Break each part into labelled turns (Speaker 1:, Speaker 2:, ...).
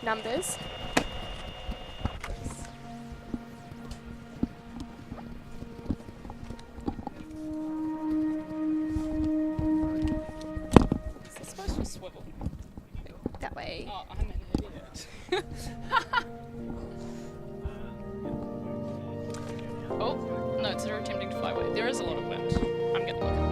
Speaker 1: numbers.
Speaker 2: Is this supposed to swivel?
Speaker 1: That way.
Speaker 2: Oh, I'm an idiot. Oh, no, they're attempting to fly away. There is a lot of wind. I'm going to look at it.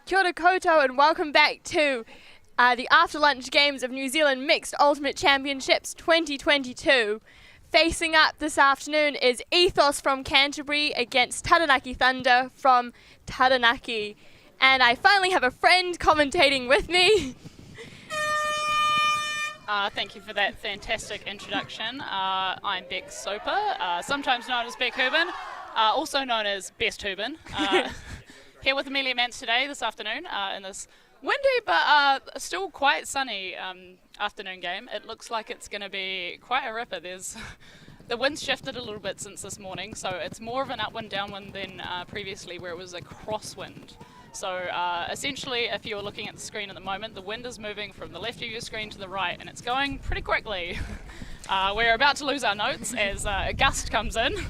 Speaker 1: Kia ora koutou and welcome back to the after lunch games of New Zealand Mixed Ultimate Championships 2022. Facing up this afternoon is Ethos from Canterbury against Taranaki Thunder from Taranaki. And I finally have a friend commentating with me.
Speaker 2: Thank you for that fantastic introduction. I'm Beck Soper, sometimes known as Beck Hubin, also known as Best Hubin. Here with Amelia Mance today, this afternoon, in this windy but still quite sunny afternoon game. It looks like it's going to be quite a ripper. The wind's shifted a little bit since this morning, so it's more of an upwind downwind than previously where it was a crosswind. So essentially, if you're looking at the screen at the moment, the wind is moving from the left of your screen to the right, and it's going pretty quickly. We're about to lose our notes as a gust comes in.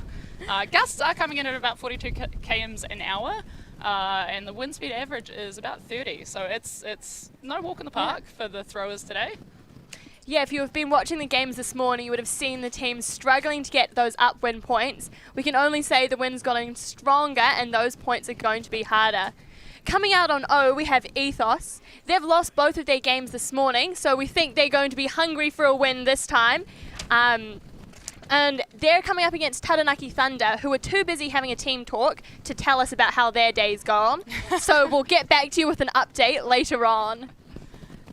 Speaker 2: Gusts are coming in at about 42 kms an hour. And the wind speed average is about 30, so it's no walk in the park for the throwers today.
Speaker 1: Yeah, if you have been watching the games this morning, you would have seen the teams struggling to get those upwind points. We can only say the wind's getting stronger and those points are going to be harder. Coming out on O, we have Ethos. They've lost both of their games this morning, so we think they're going to be hungry for a win this time. And they're coming up against Taranaki Thunder, who are too busy having a team talk to tell us about how their day's gone. So we'll get back to you with an update later on.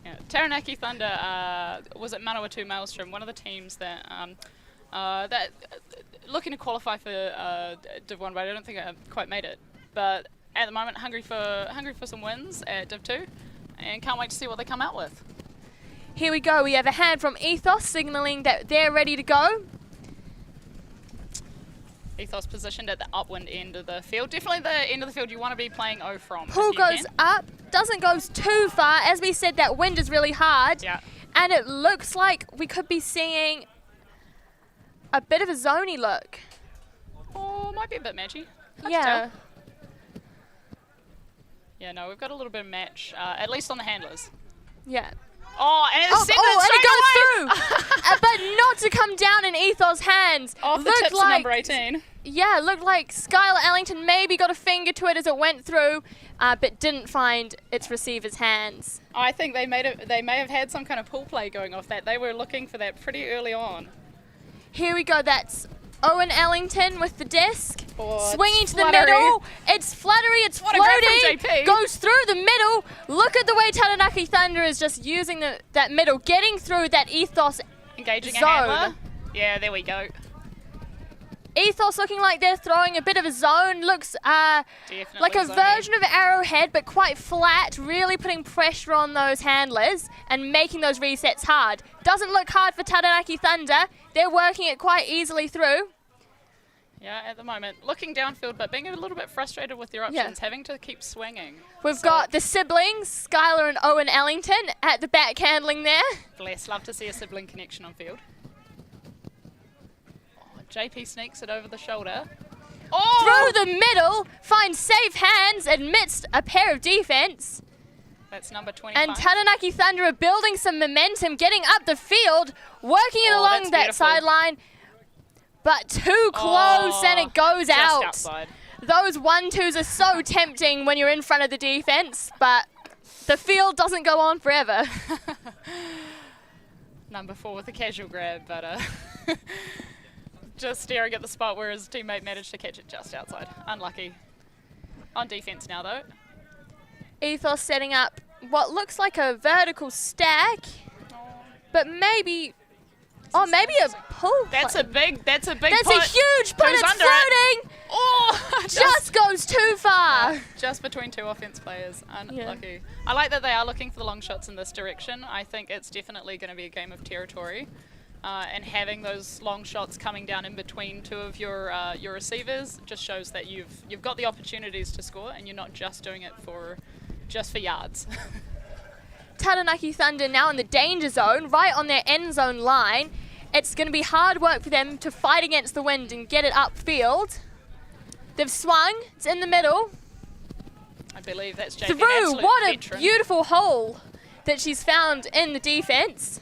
Speaker 2: Yeah, Taranaki Thunder was at Manawatu Maelstrom, one of the teams that looking to qualify for Div 1, but I don't think I quite made it. But at the moment, hungry for some wins at Div 2, and can't wait to see what they come out with.
Speaker 1: Here we go. We have a hand from Ethos signalling that they're ready to go.
Speaker 2: Ethos positioned at the upwind end of the field. Definitely the end of the field you want to be playing O from.
Speaker 1: Pool goes up, doesn't go too far. As we said, that wind is really hard.
Speaker 2: Yeah.
Speaker 1: And it looks like we could be seeing a bit of a zoney look.
Speaker 2: Oh, might be a bit matchy.
Speaker 1: Yeah.
Speaker 2: Yeah, no, we've got a little bit of match, at least on the handlers.
Speaker 1: Yeah.
Speaker 2: Oh, and it's sent it
Speaker 1: and it goes through! But not to come down in Ethos' hands.
Speaker 2: Off the tips of number 18.
Speaker 1: Yeah, looked like Skylar Ellington maybe got a finger to it as it went through, but didn't find its receiver's hands.
Speaker 2: I think they may have had some kind of pool play going off that. They were looking for that pretty early on.
Speaker 1: Here we go, that's Owen Ellington with the disc, swinging to the
Speaker 2: fluttery.
Speaker 1: middle. It's fluttery, it's
Speaker 2: What a grab
Speaker 1: floating,
Speaker 2: from JP.
Speaker 1: goes through the middle. Look at the way Taranaki Thunder is just using that middle, getting through that Ethos
Speaker 2: Engaging
Speaker 1: zone.
Speaker 2: a handler. Yeah, there we go.
Speaker 1: Ethos looking like they're throwing a bit of a zone. Looks like a version of Arrowhead, but quite flat, really putting pressure on those handlers and making those resets hard. Doesn't look hard for Taranaki Thunder. They're working it quite easily through.
Speaker 2: Yeah, at the moment, looking downfield, but being a little bit frustrated with their options, having to keep swinging.
Speaker 1: We've got the siblings, Skylar and Owen Ellington, at the back handling there.
Speaker 2: Bless, love to see a sibling connection on field. Oh, JP sneaks it over the shoulder. Oh!
Speaker 1: Through the middle, finds safe hands amidst a pair of defense.
Speaker 2: That's number 25.
Speaker 1: And Taranaki Thunder are building some momentum, getting up the field, working it along that sideline. But too close and it goes out.
Speaker 2: Outside.
Speaker 1: Those 1-2s are so tempting when you're in front of the defense, but the field doesn't go on forever.
Speaker 2: Number 4 with a casual grab, but just staring at the spot where his teammate managed to catch it just outside. Unlucky. On defense now, though.
Speaker 1: Ethos setting up what looks like a vertical stack, but maybe, maybe a pull.
Speaker 2: That's a big
Speaker 1: That's
Speaker 2: putt.
Speaker 1: a huge putt.
Speaker 2: Who's
Speaker 1: It's
Speaker 2: under it?
Speaker 1: floating.
Speaker 2: Oh,
Speaker 1: Just goes too far.
Speaker 2: just between two offense players. Unlucky.
Speaker 1: Yeah.
Speaker 2: I like that they are looking for the long shots in this direction. I think it's definitely going to be a game of territory. And having those long shots coming down in between two of your receivers just shows that you've got the opportunities to score, and you're not just doing it for yards.
Speaker 1: Taranaki Thunder now in the danger zone, right on their end zone line. It's going to be hard work for them to fight against the wind and get it upfield. They've swung. It's in the middle.
Speaker 2: I believe that's JP.
Speaker 1: Through. What a
Speaker 2: veteran.
Speaker 1: beautiful hole that she's found in the defense.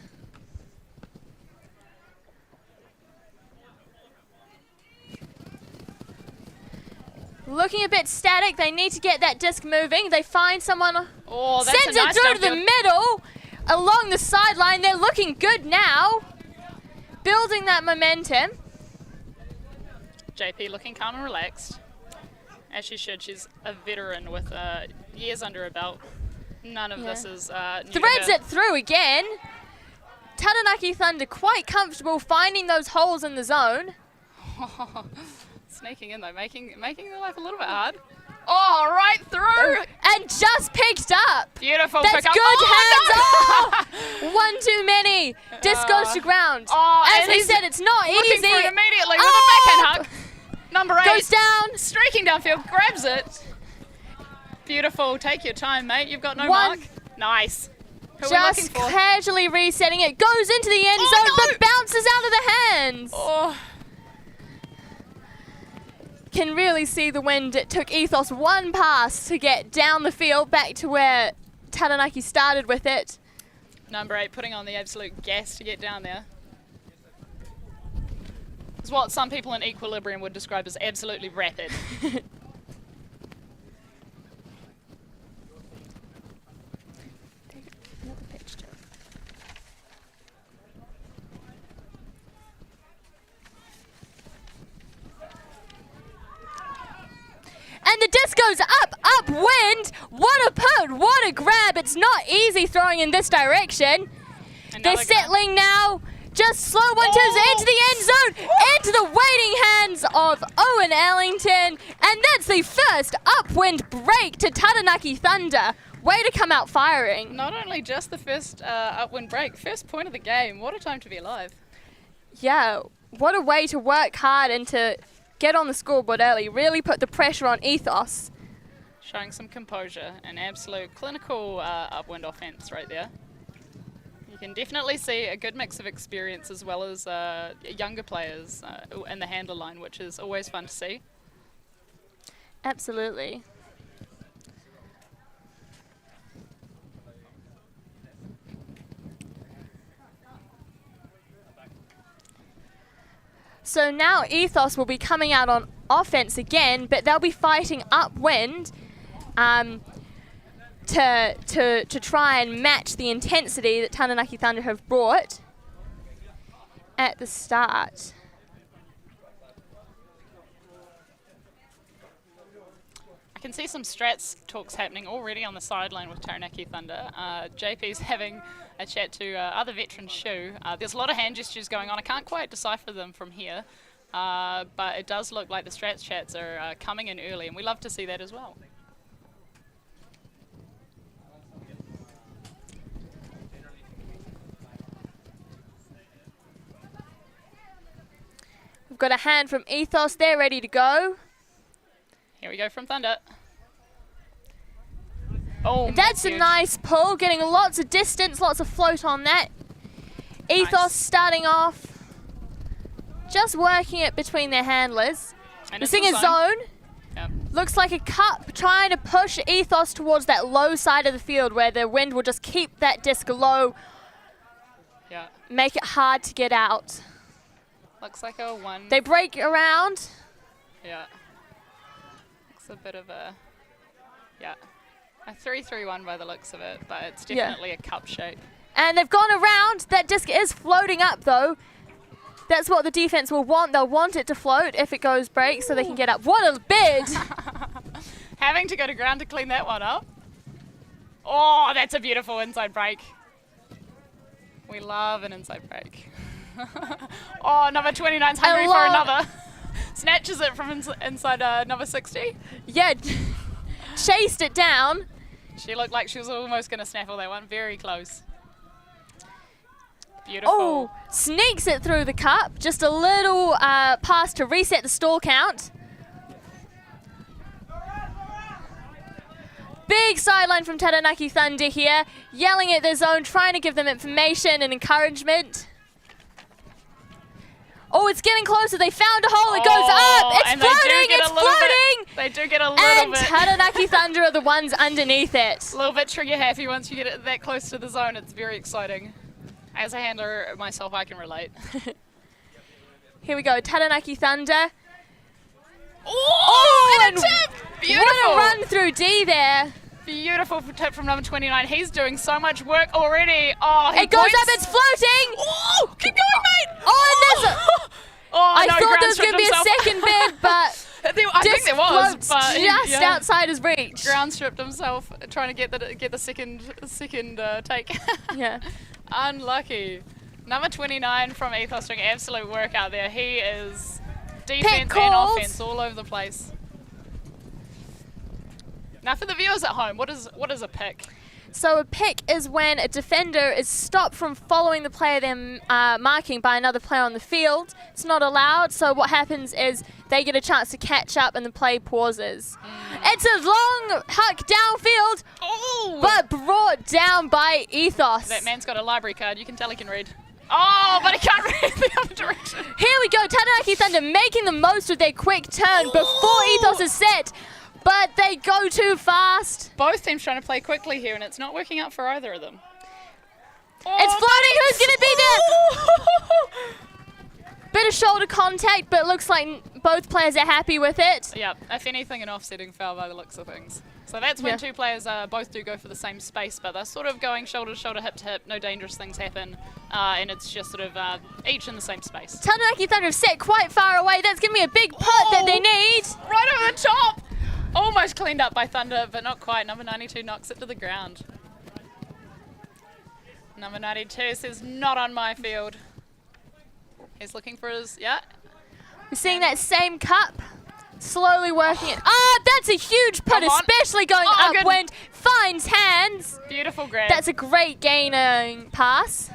Speaker 1: Looking a bit static. They need to get that disc moving. They find someone.
Speaker 2: Oh, that's
Speaker 1: sends
Speaker 2: a nice
Speaker 1: it through to the
Speaker 2: downfield.
Speaker 1: middle, along the sideline. They're looking good now. Building that momentum.
Speaker 2: JP looking calm and relaxed, as she should. She's a veteran with years under her belt. None of this is new to
Speaker 1: Threads
Speaker 2: her.
Speaker 1: it through again. Taranaki Thunder quite comfortable finding those holes in the zone.
Speaker 2: Sneaking in though, making their life a little bit hard. Oh, right through!
Speaker 1: And just picked up.
Speaker 2: Beautiful
Speaker 1: That's
Speaker 2: pick up.
Speaker 1: good hands.
Speaker 2: Oh, no!
Speaker 1: One too many. Disc goes to ground.
Speaker 2: Oh,
Speaker 1: As
Speaker 2: and
Speaker 1: we
Speaker 2: he's
Speaker 1: said, it's not
Speaker 2: looking
Speaker 1: easy.
Speaker 2: for it immediately with a backhand hug. Number 8
Speaker 1: Goes down.
Speaker 2: streaking downfield, grabs it. Beautiful. Take your time, mate. You've got no
Speaker 1: One.
Speaker 2: mark. Nice. Who are we looking
Speaker 1: Just
Speaker 2: for?
Speaker 1: casually resetting it. Goes into the end zone,
Speaker 2: no!
Speaker 1: but bounces out of the hands.
Speaker 2: Oh,
Speaker 1: Can really see the wind. It took Ethos one pass to get down the field back to where Taranaki started with it.
Speaker 2: number 8 putting on the absolute gas to get down there. It's what some people in Equilibrium would describe as absolutely rapid.
Speaker 1: And the disc goes up, upwind. What a put, what a grab. It's not easy throwing in this direction. They're
Speaker 2: Another
Speaker 1: settling now. Just slow 1-2s into the end zone, into the waiting hands of Owen Ellington. And that's the first upwind break to Taranaki Thunder. Way to come out firing.
Speaker 2: Not only just the first upwind break, first point of the game. What a time to be alive.
Speaker 1: Yeah, what a way to work hard and to get on the scoreboard early. Really put the pressure on Ethos.
Speaker 2: Showing some composure, an absolute clinical upwind offense right there. You can definitely see a good mix of experience as well as younger players in the handler line, which is always fun to see.
Speaker 1: Absolutely. So now Ethos will be coming out on offense again, but they'll be fighting upwind to try and match the intensity that Taranaki Thunder have brought at the start.
Speaker 2: I can see some strats talks happening already on the sideline with Taranaki Thunder. JP's having a chat to other veteran Shu. There's a lot of hand gestures going on. I can't quite decipher them from here, but it does look like the strats chats are coming in early, and we love to see that as well.
Speaker 1: We've got a hand from Ethos. They're ready to go.
Speaker 2: Here we go from Thunder. Oh,
Speaker 1: That's a
Speaker 2: huge.
Speaker 1: nice pull, getting lots of distance, lots of float on that. Ethos
Speaker 2: Nice.
Speaker 1: starting off, just working it between their handlers.
Speaker 2: And
Speaker 1: The
Speaker 2: it's a
Speaker 1: Singer zone
Speaker 2: Yep.
Speaker 1: looks like a cup trying to push Ethos towards that low side of the field where the wind will just keep that disc low,
Speaker 2: Yeah.
Speaker 1: make it hard to get out.
Speaker 2: Looks like a 1.
Speaker 1: They break around.
Speaker 2: Yeah. Looks a bit of a, yeah, a 3-3-1 by the looks of it, but it's
Speaker 1: Yeah.
Speaker 2: definitely a cup shape.
Speaker 1: And they've gone around. That disc is floating up though. That's what the defense will want. They'll want it to float if it goes break so they can get up. What a bid!
Speaker 2: Having to go to ground to clean that one up. Oh, that's a beautiful inside break. We love an inside break. Oh, number 29's hungry for another. Snatches it from inside number 60.
Speaker 1: Yeah, chased it down.
Speaker 2: She looked like she was almost going to snaffle that one. Very close. Beautiful.
Speaker 1: Oh, sneaks it through the cup. Just a little pass to reset the stall count. Big sideline from Taranaki Thunder here, yelling at their zone, trying to give them information and encouragement. Oh, it's getting closer. They found a hole. It goes up. It's floating. It's floating.
Speaker 2: They do get a little bit.
Speaker 1: And Taranaki Thunder are the ones underneath it.
Speaker 2: A little bit trigger happy once you get it that close to the zone. It's very exciting. As a handler myself, I can relate.
Speaker 1: Here we go. Taranaki Thunder.
Speaker 2: Oh, and a tip. Beautiful.
Speaker 1: What a run through D there.
Speaker 2: Beautiful tip from number 29. He's doing so much work already. Oh,
Speaker 1: it goes up. It's floating.
Speaker 2: Oh, keep going, mate.
Speaker 1: Oh, and there's a...
Speaker 2: I
Speaker 1: thought there was going to be a second bid, but
Speaker 2: I think there was, but
Speaker 1: just outside his reach.
Speaker 2: Ground stripped himself, trying to get the second take.
Speaker 1: Yeah.
Speaker 2: Unlucky. Number 29 from Ethos doing absolute work out there. He is defense and offense all over the place. Now for the viewers at home, what is a pick?
Speaker 1: So a pick is when a defender is stopped from following the player they're marking by another player on the field. It's not allowed, so what happens is they get a chance to catch up and the play pauses. It's a long huck downfield, but brought down by Ethos.
Speaker 2: That man's got a library card. You can tell he can read. Oh, but he can't read the other direction.
Speaker 1: Here we go, Taranaki Thunder making the most of their quick turn before Ethos is set. But they go too fast.
Speaker 2: Both teams trying to play quickly here, and it's not working out for either of them.
Speaker 1: It's floating. Who's going to be there? Bit of shoulder contact, but it looks like both players are happy with it.
Speaker 2: Yeah, if anything, an offsetting foul by the looks of things. So that's when two players both do go for the same space, but they're sort of going shoulder to shoulder, hip to hip. No dangerous things happen, and it's just sort of each in the same space.
Speaker 1: Taranaki Thunder have set quite far away. That's going to be a big putt that they need.
Speaker 2: Right over the top. Almost cleaned up by Thunder, but not quite. Number 92 knocks it to the ground. Number 92 says, not on my field. He's looking for his,
Speaker 1: We're seeing that same cup, slowly working it. That's a huge putt, especially going upwind. Finds hands.
Speaker 2: Beautiful grab.
Speaker 1: That's a great gaining pass.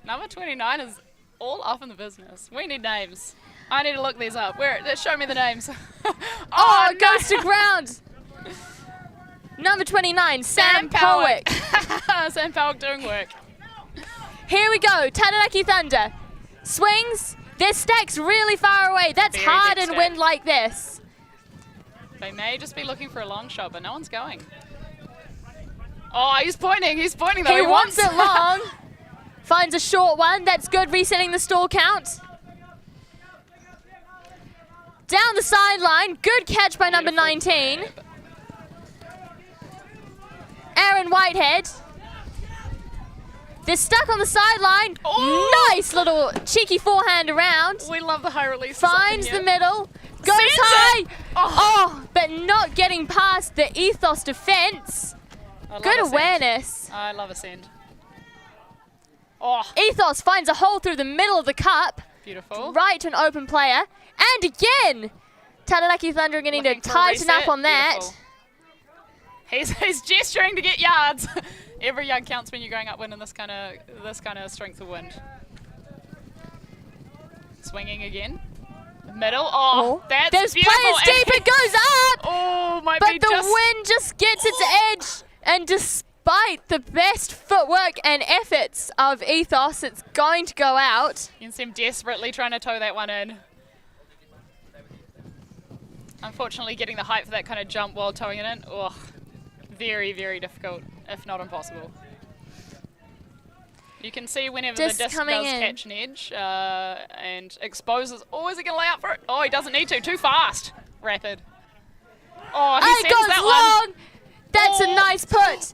Speaker 2: Number 29 is all off in the business. We need names. I need to look these up. Show me the names.
Speaker 1: It goes to ground. Number 29, Sam Powick.
Speaker 2: Sam Powick doing work.
Speaker 1: Here we go, Taranaki Thunder. Swings, their stack's really far away. That's
Speaker 2: Very
Speaker 1: hard
Speaker 2: deep
Speaker 1: in
Speaker 2: stack.
Speaker 1: wind like this.
Speaker 2: They may just be looking for a long shot, but no one's going. Oh, he's pointing though.
Speaker 1: He wants it long. Finds a short one, that's good, resetting the stall count. Down the sideline, good catch by number 19.
Speaker 2: Grab.
Speaker 1: Aaron Whitehead. They're stuck on the sideline. Nice little cheeky forehand around.
Speaker 2: We love the high release.
Speaker 1: Finds the middle. Goes high. But not getting past the Ethos defense. Good awareness.
Speaker 2: I love a send.
Speaker 1: Ethos finds a hole through the middle of the cup.
Speaker 2: Beautiful.
Speaker 1: Right to an open player. And again, Taranaki Thunder are going to need to tighten up on that.
Speaker 2: He's gesturing to get yards. Every yard counts when you're going upwind in this kind of strength of wind. Swinging again. Middle. That's
Speaker 1: there's
Speaker 2: beautiful.
Speaker 1: Players deep. It goes up.
Speaker 2: But
Speaker 1: the wind just gets its edge, and despite the best footwork and efforts of Ethos, it's going to go out.
Speaker 2: You can see him desperately trying to tow that one in. Unfortunately, getting the height for that kind of jump while towing it in, very, very difficult, if not impossible. You can see whenever the disc does catch an edge and exposes, is he going to lay out for it? He doesn't need to, too fast. Rapid. He sends
Speaker 1: goes
Speaker 2: that
Speaker 1: long. That's a nice put.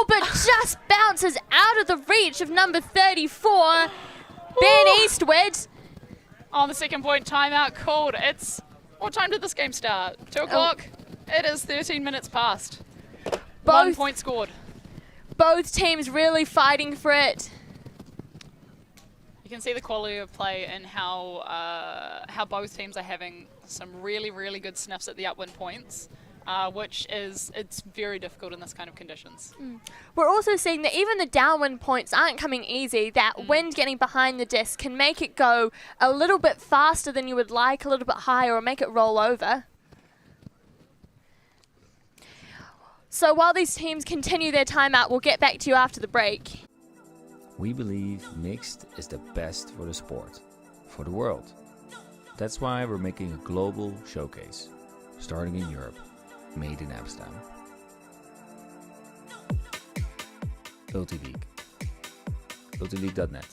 Speaker 1: But just bounces out of the reach of number 34, Ben Eastwood.
Speaker 2: On the second point, timeout called. What time did this game start? 2 o'clock? It is 13 minutes past. 1 point scored.
Speaker 1: Both teams really fighting for it.
Speaker 2: You can see the quality of play and how both teams are having some really, really good sniffs at the upwind points, which is, it's very difficult in this kind of conditions.
Speaker 1: We're also seeing that even the downwind points aren't coming easy. That wind getting behind the disc can make it go a little bit faster than you would like, a little bit higher, or make it roll over. So while these teams continue their timeout, we'll get back to you after the break.
Speaker 3: We believe mixed is the best for the sport, for the world. That's why we're making a global showcase, starting in Europe, made in Amsterdam. ULTI.TV, ULTI.net.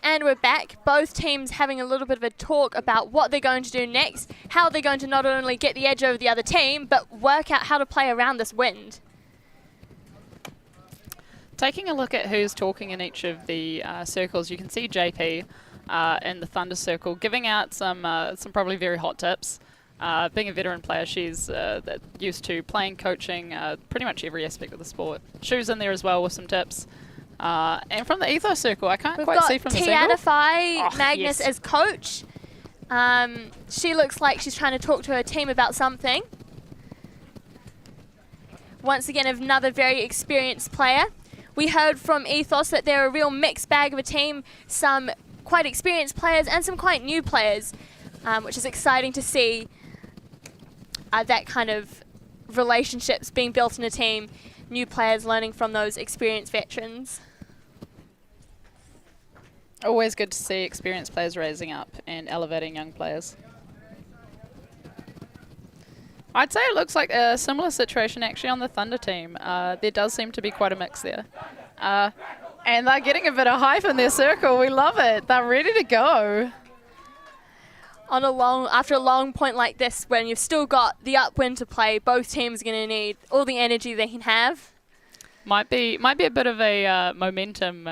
Speaker 1: And we're back, both teams having a little bit of a talk about what they're going to do next, how they're going to not only get the edge over the other team, but work out how to play around this wind.
Speaker 2: Taking a look at who's talking in each of the circles, you can see JP in the Thunder circle giving out some probably very hot tips. Being a veteran player, she's used to playing, coaching, pretty much every aspect of the sport. Shu's in there as well with some tips. And from the Ethos circle, I can't quite see from the single.
Speaker 1: We've got Magnus as coach. She looks like she's trying to talk to her team about something. Once again, another very experienced player. We heard from Ethos that they're a real mixed bag of a team, some quite experienced players and some quite new players, which is exciting to see that kind of relationships being built in a team, new players learning from those experienced veterans.
Speaker 2: Always good to see experienced players raising up and elevating young players. I'd say it looks like a similar situation actually on the Thunder team. There does seem to be quite a mix there. And they're getting a bit of hype in their circle. We love it. They're ready to go.
Speaker 1: After a long point like this, when you've still got the upwind to play, both teams are going to need all the energy they can have.
Speaker 2: Might be a bit of a momentum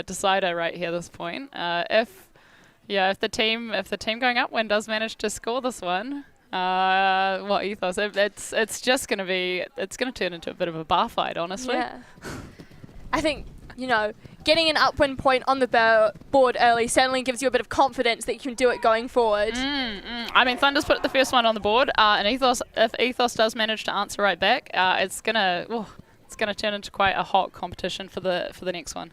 Speaker 2: decider right here at this point. If the team going upwind does manage to score this one. Ethos? It's just going to turn into a bit of a bar fight, honestly.
Speaker 1: Yeah. I think, getting an upwind point on the board early certainly gives you a bit of confidence that you can do it going forward.
Speaker 2: I mean, Thunder's put the first one on the board, and if Ethos does manage to answer right back, it's gonna turn into quite a hot competition for the next one.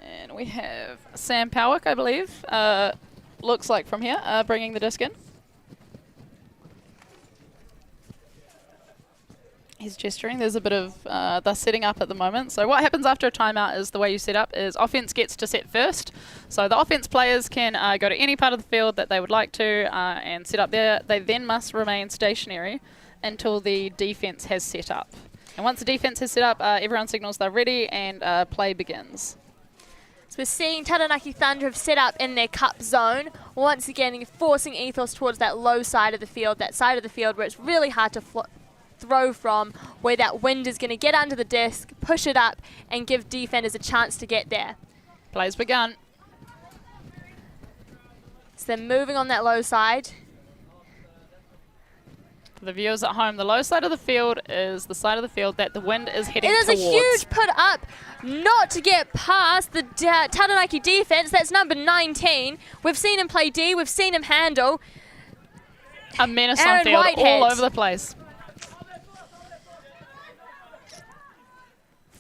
Speaker 2: And we have Sam Powick, I believe, looks like from here, bringing the disc in. He's gesturing. There's a bit of, they're setting up at the moment. So what happens after a timeout is the way you set up is offense gets to set first. So the offense players can go to any part of the field that they would like to and set up there. They then must remain stationary until the defense has set up. And once the defense has set up, everyone signals they're ready and play begins.
Speaker 1: So we're seeing Taranaki Thunder have set up in their cup zone, once again forcing Ethos towards that low side of the field, that side of the field where it's really hard to throw from, where that wind is going to get under the disc, push it up, and give defenders a chance to get there.
Speaker 2: Play's begun.
Speaker 1: So they're moving on that low side.
Speaker 2: For the viewers at home, the low side of the field is the side of the field that the wind is heading towards.
Speaker 1: It is a huge put up, not to get past the Taranaki defense. That's number 19. We've seen him play D. We've seen him handle.
Speaker 2: A menace on field, all over the place.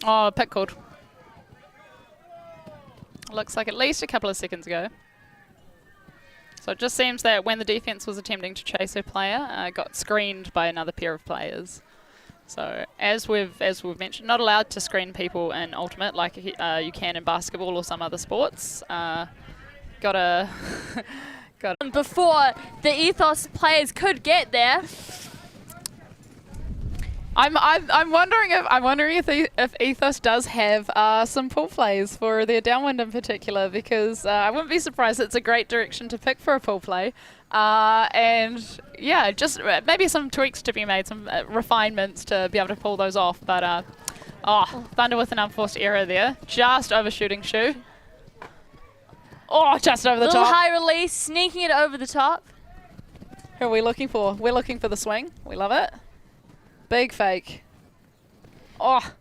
Speaker 2: Oh, pick called. Looks like at least a couple of seconds ago. So it just seems that when the defense was attempting to chase her player, got screened by another pair of players. So as we've mentioned, not allowed to screen people in Ultimate like you can in basketball or some other sports. Got
Speaker 1: before the Ethos players could get there.
Speaker 2: I'm wondering if Ethos does have some pull plays for their downwind in particular, because I wouldn't be surprised. It's a great direction to pick for a pull play, and yeah, just maybe some tweaks to be made, some refinements to be able to pull those off. But Thunder with an unforced error there, just overshooting Shu. Oh, just over the
Speaker 1: Little
Speaker 2: top.
Speaker 1: high release, sneaking it over the top.
Speaker 2: Who are we looking for? We're looking for the swing. We love it. Big fake. Oh.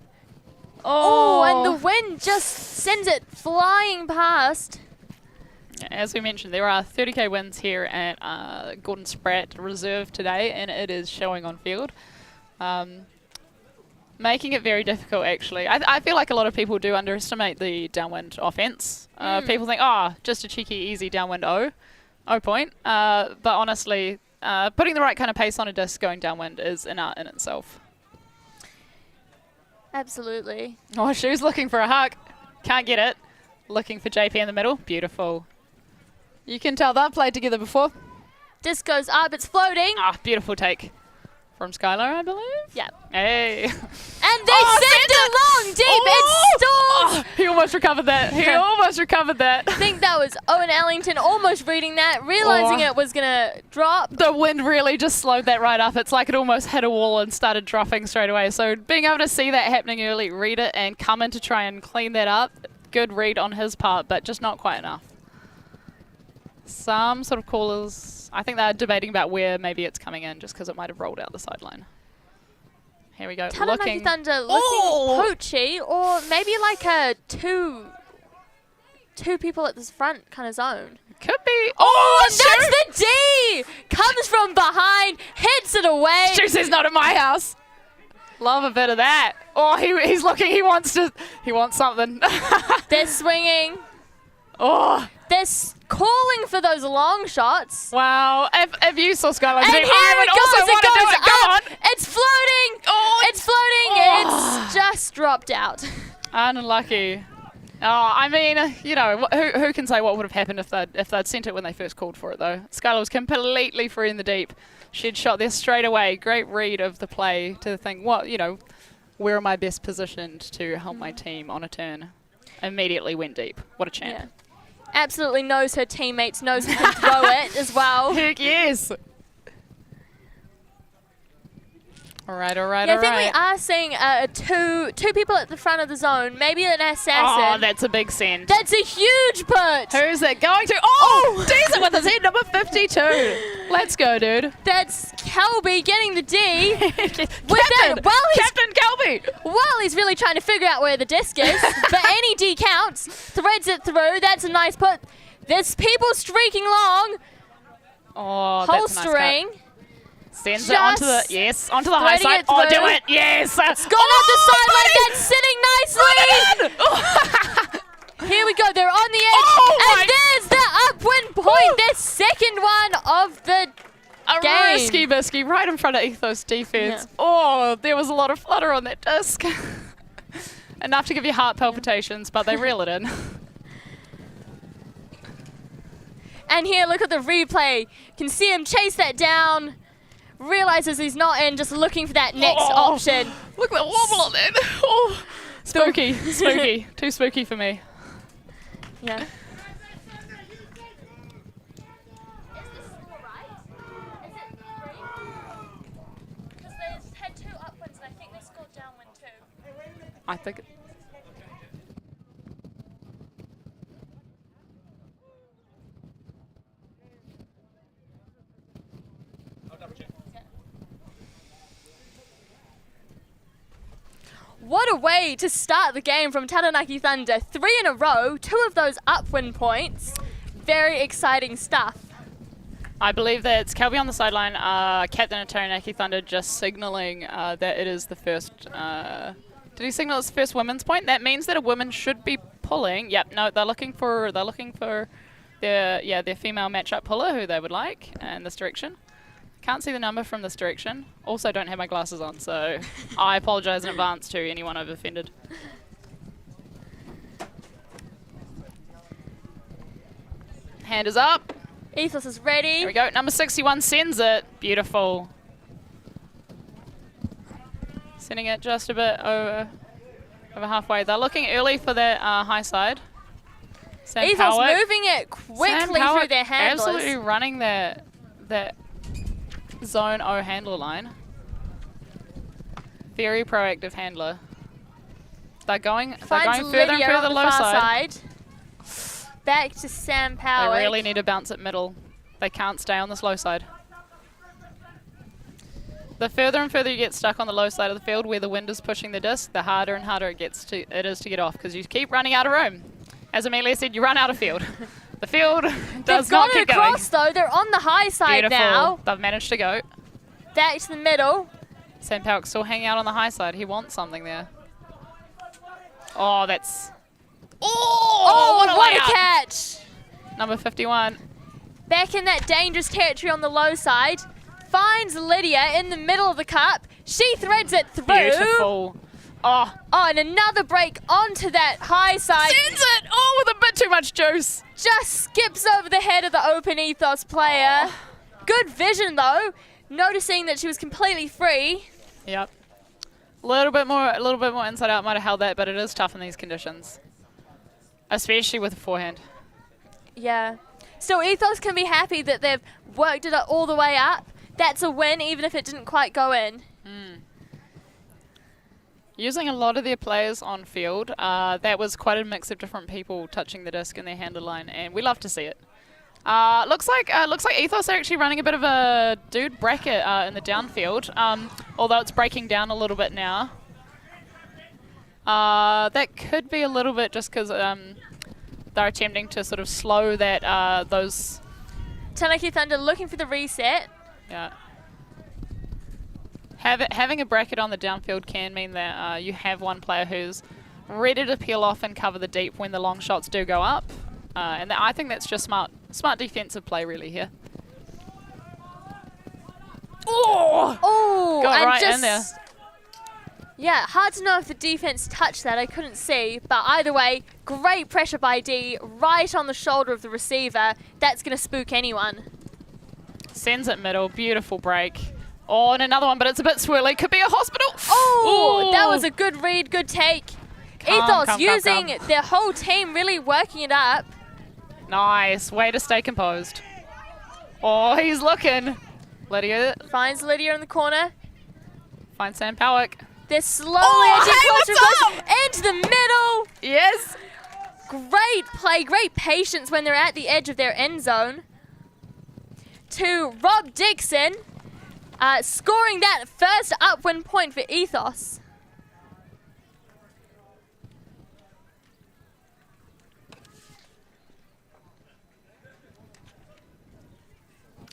Speaker 1: Oh, and the wind just sends it flying past.
Speaker 2: As we mentioned, there are 30k wins here at Gordon Spratt Reserve today, and it is showing on field. Making it very difficult, actually. I feel like a lot of people do underestimate the downwind offense. People think, oh, just a cheeky, easy downwind O point. But honestly, putting the right kind of pace on a disc going downwind is an art in itself.
Speaker 1: Absolutely.
Speaker 2: Oh, Shu's looking for a hug. Can't get it. Looking for JP in the middle. Beautiful. You can tell they've played together before.
Speaker 1: Disc goes up, it's floating.
Speaker 2: Ah, beautiful take. From Skylar, I believe?
Speaker 1: Yeah.
Speaker 2: Hey.
Speaker 1: And they send it long, deep. It stalls.
Speaker 2: He almost recovered that. He almost recovered that.
Speaker 1: I think that was Owen Ellington almost reading that, realizing it was going to drop.
Speaker 2: The wind really just slowed that right up. It's like it almost hit a wall and started dropping straight away. So being able to see that happening early, read it, and come in to try and clean that up, good read on his part, but just not quite enough. Some sort of callers, I think they're debating about where maybe it's coming in just because it might have rolled out the sideline. Here we go.
Speaker 1: Taranaki Thunder looking poachy, or maybe like a two people at this front kind of zone.
Speaker 2: Could be.
Speaker 1: Oh, that's the D! Comes from behind, hits it away.
Speaker 2: Stu says not at my house. Love a bit of that. Oh, he's looking. He wants something.
Speaker 1: They're swinging.
Speaker 2: Oh.
Speaker 1: They're calling for those long shots.
Speaker 2: Wow. If you saw Skyline,
Speaker 1: and here
Speaker 2: I would also want to do it. Come on.
Speaker 1: It's floating.
Speaker 2: Oh,
Speaker 1: it's floating. It's just dropped out.
Speaker 2: Unlucky. Oh, I mean, you know, who can say what would have happened if they'd sent it when they first called for it, though? Skylar was completely free in the deep. She'd shot there straight away. Great read of the play to think, what, you know, where am I best positioned to help my team on a turn? Immediately went deep. What a champ.
Speaker 1: Yeah. Absolutely knows her teammates, knows who can throw it as well.
Speaker 2: Heck yes. All right.
Speaker 1: I think we are seeing two people at the front of the zone, maybe an assassin.
Speaker 2: Oh, that's a big send.
Speaker 1: That's a huge put.
Speaker 2: Who's that going to? Oh, Diesel with his head, number 52. Let's go, dude.
Speaker 1: That's Kelby getting the D.
Speaker 2: Captain Kelby.
Speaker 1: Well, he's really trying to figure out where the disc is, but any D counts. Threads it through. That's a nice put. There's people streaking long.
Speaker 2: Oh,
Speaker 1: holstering.
Speaker 2: That's a nice cut. Sends it onto the high side. Oh, do it. Yes.
Speaker 1: It's gone off the sideline. That's sitting nicely. Here we go. They're on the edge. And there's the upwind point. Their second one of the game.
Speaker 2: Risky bisky right in front of Ethos defense. Yeah. Oh, there was a lot of flutter on that disc. Enough to give you heart palpitations, but they reel it in.
Speaker 1: And here, look at the replay. You can see him chase that down. Realizes he's not in, just looking for that next option.
Speaker 2: Look at that wobble on that. Oh, spooky, spooky. Too spooky for me.
Speaker 1: Yeah. Is
Speaker 4: this score right? Is it 3? Because they had 2 upwinds and I think they scored downwind too.
Speaker 2: I think it.
Speaker 1: What a way to start the game from Taranaki Thunder. 3 in a row, 2 of those upwind points. Very exciting stuff.
Speaker 2: I believe that it's Kelby on the sideline, captain of Taranaki Thunder, just signaling that it is the first. Did he signal it's the first women's point? That means that a woman should be pulling. Yep. No, they're looking for their female matchup puller who they would like in this direction. Can't see the number from this direction. Also don't have my glasses on, so I apologise in advance to anyone I've offended. Hand is up.
Speaker 1: Ethos is ready.
Speaker 2: Here we go. Number 61 sends it. Beautiful. Sending it just a bit over halfway. They're looking early for that high side.
Speaker 1: Ethos moving it quickly through their handlers.
Speaker 2: Absolutely running that zone O handler line. Very proactive handler. They're going further and further low side.
Speaker 1: Back to Sam Power.
Speaker 2: They really need to bounce it middle. They can't stay on this low side. The further and further you get stuck on the low side of the field where the wind is pushing the disc, the harder and harder it is to get off because you keep running out of room. As Amelia said, you run out of field. The field does not keep going.
Speaker 1: They've got it across though. They're on the high side
Speaker 2: Beautiful.
Speaker 1: now.
Speaker 2: They've managed to go.
Speaker 1: Back to the middle.
Speaker 2: Sam Powick's still hanging out on the high side. He wants something there. Oh, that's...
Speaker 1: Oh, what a catch.
Speaker 2: Number 51.
Speaker 1: Back in that dangerous territory on the low side. Finds Lydia in the middle of the cup. She threads it through.
Speaker 2: Beautiful. Oh,
Speaker 1: and another break onto that high side.
Speaker 2: sends it! Oh, with a bit too much juice.
Speaker 1: Just skips over the head of the open Ethos player. Good vision though, noticing that she was completely free.
Speaker 2: Yep. A little bit more inside out might have held that, but it is tough in these conditions. Especially with a forehand.
Speaker 1: Yeah. Still, Ethos can be happy that they've worked it all the way up. That's a win, even if it didn't quite go in.
Speaker 2: Using a lot of their players on field, that was quite a mix of different people touching the disc in their handle line, and we love to see it. Looks like Ethos are actually running a bit of a dude bracket in the downfield, although it's breaking down a little bit now. That could be a little bit just because they're attempting to sort of slow that those.
Speaker 1: Taranaki Thunder looking for the reset.
Speaker 2: Yeah. Having a bracket on the downfield can mean that you have one player who's ready to peel off and cover the deep when the long shots do go up. And I think that's just smart defensive play really here.
Speaker 1: Oh!
Speaker 2: Got
Speaker 1: and
Speaker 2: right
Speaker 1: just,
Speaker 2: in there.
Speaker 1: Yeah, hard to know if the defense touched that. I couldn't see. But either way, great pressure by D right on the shoulder of the receiver. That's going to spook anyone.
Speaker 2: Sends it middle. Beautiful break. Oh, and another one, but it's a bit swirly. Could be a hospital.
Speaker 1: Oh,
Speaker 2: Ooh.
Speaker 1: that was a good read, good take. Ethos using their whole team, really working it up.
Speaker 2: Nice. Way to stay composed. Oh, he's looking. Lydia.
Speaker 1: Finds Lydia in the corner.
Speaker 2: Finds Sam Powick.
Speaker 1: They're slowly edging closer into the middle.
Speaker 2: Yes.
Speaker 1: Great play, great patience when they're at the edge of their end zone. To Rob Dixon. Scoring that first upwind point for Ethos.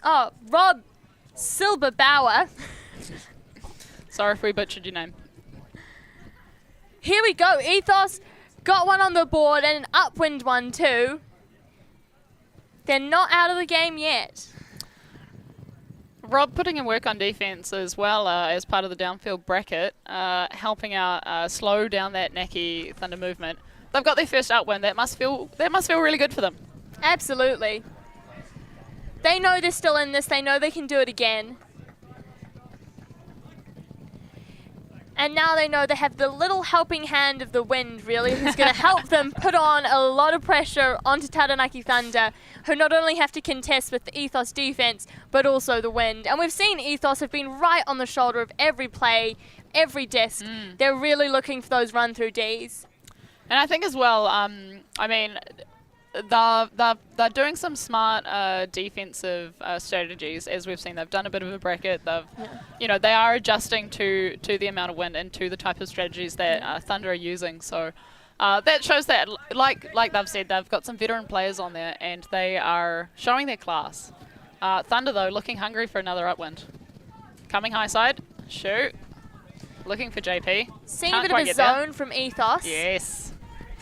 Speaker 1: Oh, Rob Silberbauer.
Speaker 2: Sorry if we butchered your name.
Speaker 1: Here we go. Ethos got one on the board and an upwind one too. They're not out of the game yet.
Speaker 2: Rob putting in work on defense as well as part of the downfield bracket, helping out slow down that Naki Thunder movement. They've got their first upwind. That must feel really good for them.
Speaker 1: Absolutely. They know they're still in this. They know they can do it again. And now they know they have the little helping hand of the wind, really, who's going to help them put on a lot of pressure onto Taranaki Thunder, who not only have to contest with the Ethos defense, but also the wind. And we've seen Ethos have been right on the shoulder of every play, every disc. They're really looking for those run-through Ds.
Speaker 2: And I think as well, I mean, they're doing some smart defensive strategies, as we've seen. They've done a bit of a bracket. They've, they are adjusting to the amount of wind and to the type of strategies that Thunder are using. So that shows that, like they've said, they've got some veteran players on there, and they are showing their class. Thunder, though, looking hungry for another upwind. Coming high side, shoot. Looking for JP.
Speaker 1: Seeing a bit of a zone from Ethos.
Speaker 2: Yes.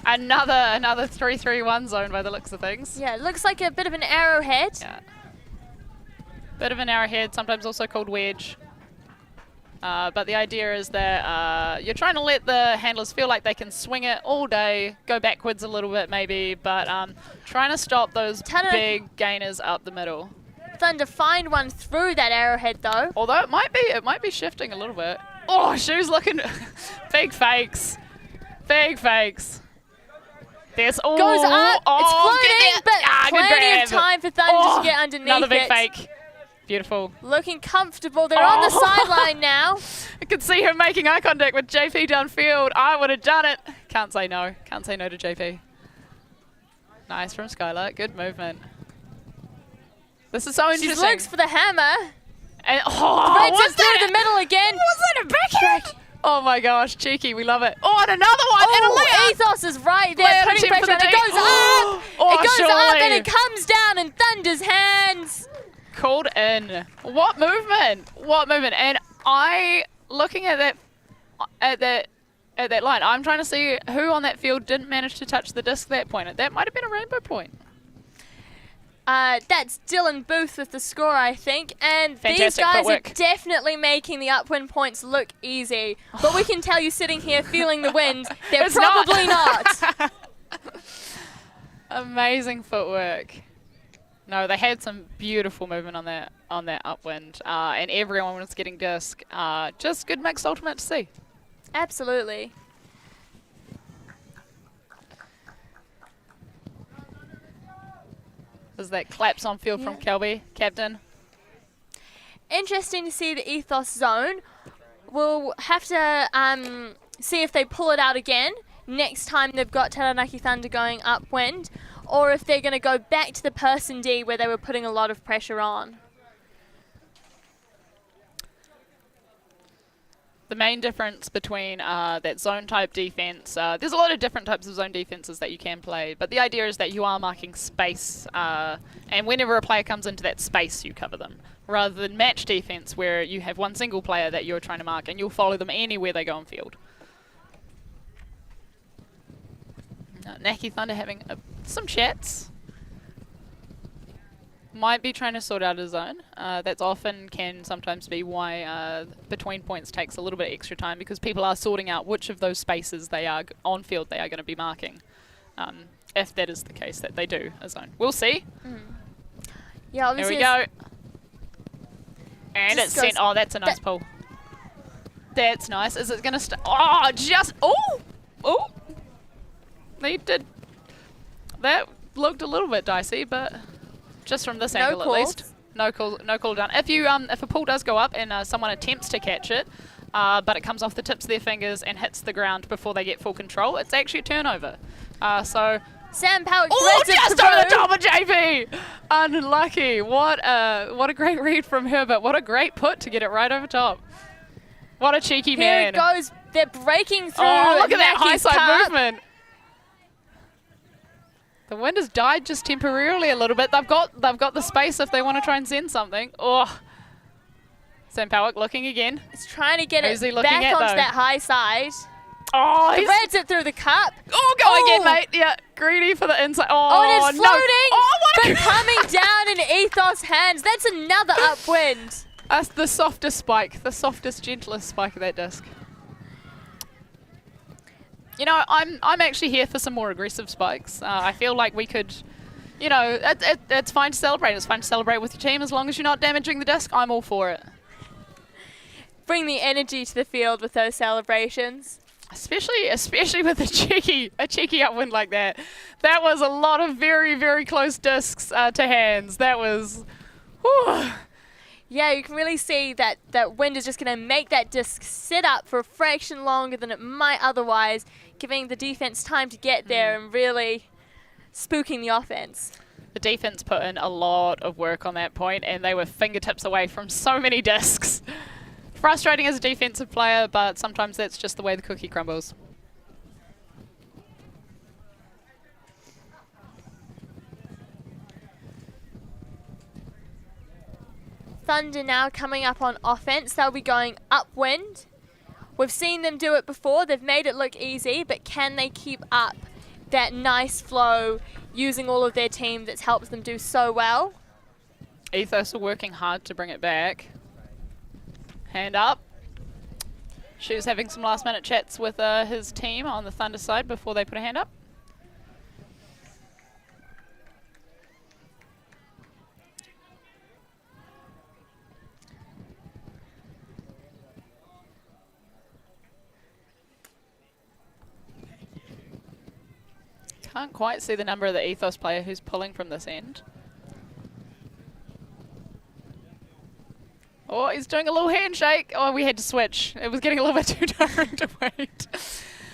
Speaker 2: Another 3-3-1 zone by the looks of things.
Speaker 1: Yeah, it looks like a bit of an arrowhead.
Speaker 2: Yeah. Bit of an arrowhead, sometimes also called wedge. But the idea is that you're trying to let the handlers feel like they can swing it all day, go backwards a little bit maybe, but trying to stop those big gainers up the middle.
Speaker 1: Thunder find one through that arrowhead though.
Speaker 2: Although it might be shifting a little bit. Oh, Shoe's looking big fakes. Big fakes. There's
Speaker 1: goes up, it's floating, but plenty of time for Thunder to get underneath it.
Speaker 2: Another big fake. Beautiful.
Speaker 1: Looking comfortable. They're on the sideline now.
Speaker 2: I could see her making eye contact with JP downfield. I would have done it. Can't say no. Can't say no to JP. Nice from Skylar. Good movement. This is so interesting.
Speaker 1: She looks for the hammer.
Speaker 2: And,
Speaker 1: Threads
Speaker 2: was
Speaker 1: it through
Speaker 2: that
Speaker 1: the middle again.
Speaker 2: Was that a backhand? Oh my gosh, cheeky. We love it. Oh, and another one. And a
Speaker 1: Oh,
Speaker 2: layup.
Speaker 1: Ethos is right there,
Speaker 2: Layup
Speaker 1: putting
Speaker 2: attempt for
Speaker 1: pressure on.
Speaker 2: the
Speaker 1: It
Speaker 2: deep.
Speaker 1: goes up.
Speaker 2: Oh,
Speaker 1: It goes up
Speaker 2: surely.
Speaker 1: and it comes down in Thunder's hands.
Speaker 2: Called in. What movement? What movement? And looking at that line, I'm trying to see who on that field didn't manage to touch the disc that point. That might have been a rainbow point.
Speaker 1: That's Dylan Booth with the score, I think. And these
Speaker 2: Fantastic
Speaker 1: guys
Speaker 2: footwork.
Speaker 1: are definitely making the upwind points look easy. But we can tell you sitting here feeling the wind, they're
Speaker 2: It's not.
Speaker 1: probably not.
Speaker 2: Amazing footwork. No, they had some beautiful movement on that upwind, and everyone was getting disc. Just good mixed ultimate to see.
Speaker 1: Absolutely.
Speaker 2: There's that claps on field from Kelby, captain.
Speaker 1: Interesting to see the Ethos zone. We'll have to see if they pull it out again next time they've got Taranaki Thunder going upwind, or if they're going to go back to the person D where they were putting a lot of pressure on.
Speaker 2: The main difference between that zone type defense, there's a lot of different types of zone defenses that you can play, but the idea is that you are marking space, and whenever a player comes into that space, you cover them, rather than match defense where you have one single player that you're trying to mark and you'll follow them anywhere they go on field. Naki Thunder having some chats. Might be trying to sort out a zone. That's often can sometimes be why between points takes a little bit extra time, because people are sorting out which of those spaces they are on field they are going to be marking. If that is the case that they do a zone. We'll see.
Speaker 1: Yeah,
Speaker 2: Here
Speaker 1: obviously.
Speaker 2: we go. And
Speaker 1: Just
Speaker 2: it's sent.
Speaker 1: goes-
Speaker 2: Oh, that's a nice pull. That's nice. Is it going to oh, just. Oh! Oh! They did. That looked a little bit dicey, but just from this
Speaker 1: No
Speaker 2: angle
Speaker 1: calls.
Speaker 2: at least. No call done. If you if a pull does go up and someone attempts to catch it, but it comes off the tips of their fingers and hits the ground before they get full control, it's actually a turnover. So
Speaker 1: Sam Power
Speaker 2: oh,
Speaker 1: threads it
Speaker 2: just over the
Speaker 1: through.
Speaker 2: top of JP! Unlucky. What a great read from Herbert. What a great put to get it right over top. What a cheeky
Speaker 1: Here
Speaker 2: man.
Speaker 1: it goes. They're breaking through.
Speaker 2: Oh, look at that high
Speaker 1: Naki's
Speaker 2: side
Speaker 1: cup.
Speaker 2: movement. The wind has died just temporarily a little bit. They've got the space if they want to try and send something. Oh, Sam Powick looking again.
Speaker 1: He's trying to get
Speaker 2: Who's he
Speaker 1: it
Speaker 2: looking
Speaker 1: back
Speaker 2: at,
Speaker 1: onto
Speaker 2: though?
Speaker 1: that high side.
Speaker 2: Oh, he's
Speaker 1: Threads it through the cup.
Speaker 2: go again,
Speaker 1: Oh.
Speaker 2: mate. Yeah, greedy for the inside.
Speaker 1: Oh, and
Speaker 2: Oh,
Speaker 1: it's
Speaker 2: no.
Speaker 1: floating,
Speaker 2: Oh, what
Speaker 1: but
Speaker 2: a
Speaker 1: coming down in Ethos' hands. That's another upwind.
Speaker 2: That's the softest spike, the softest, gentlest spike of that disc. You know, I'm actually here for some more aggressive spikes. I feel like we could, you know, it's fine to celebrate. It's fine to celebrate with your team as long as you're not damaging the disc. I'm all for it.
Speaker 1: Bring the energy to the field with those celebrations.
Speaker 2: Especially with a cheeky upwind like that. That was a lot of very, very close discs to hands. That was, whew.
Speaker 1: Yeah, you can really see that wind is just going to make that disc sit up for a fraction longer than it might otherwise, giving the defense time to get there and really spooking the offense.
Speaker 2: The defense put in a lot of work on that point, and they were fingertips away from so many discs. Frustrating as a defensive player, but sometimes that's just the way the cookie crumbles.
Speaker 1: Thunder now coming up on offense. They'll be going upwind. We've seen them do it before. They've made it look easy, but can they keep up that nice flow using all of their team that's helped them do so well?
Speaker 2: Ethos are working hard to bring it back. Hand up. Shu's having some last minute chats with his team on the Thunder side before they put a hand up. Can't quite see the number of the Ethos player who's pulling from this end. Oh, he's doing a little handshake. Oh, we had to switch. It was getting a little bit too tiring to wait.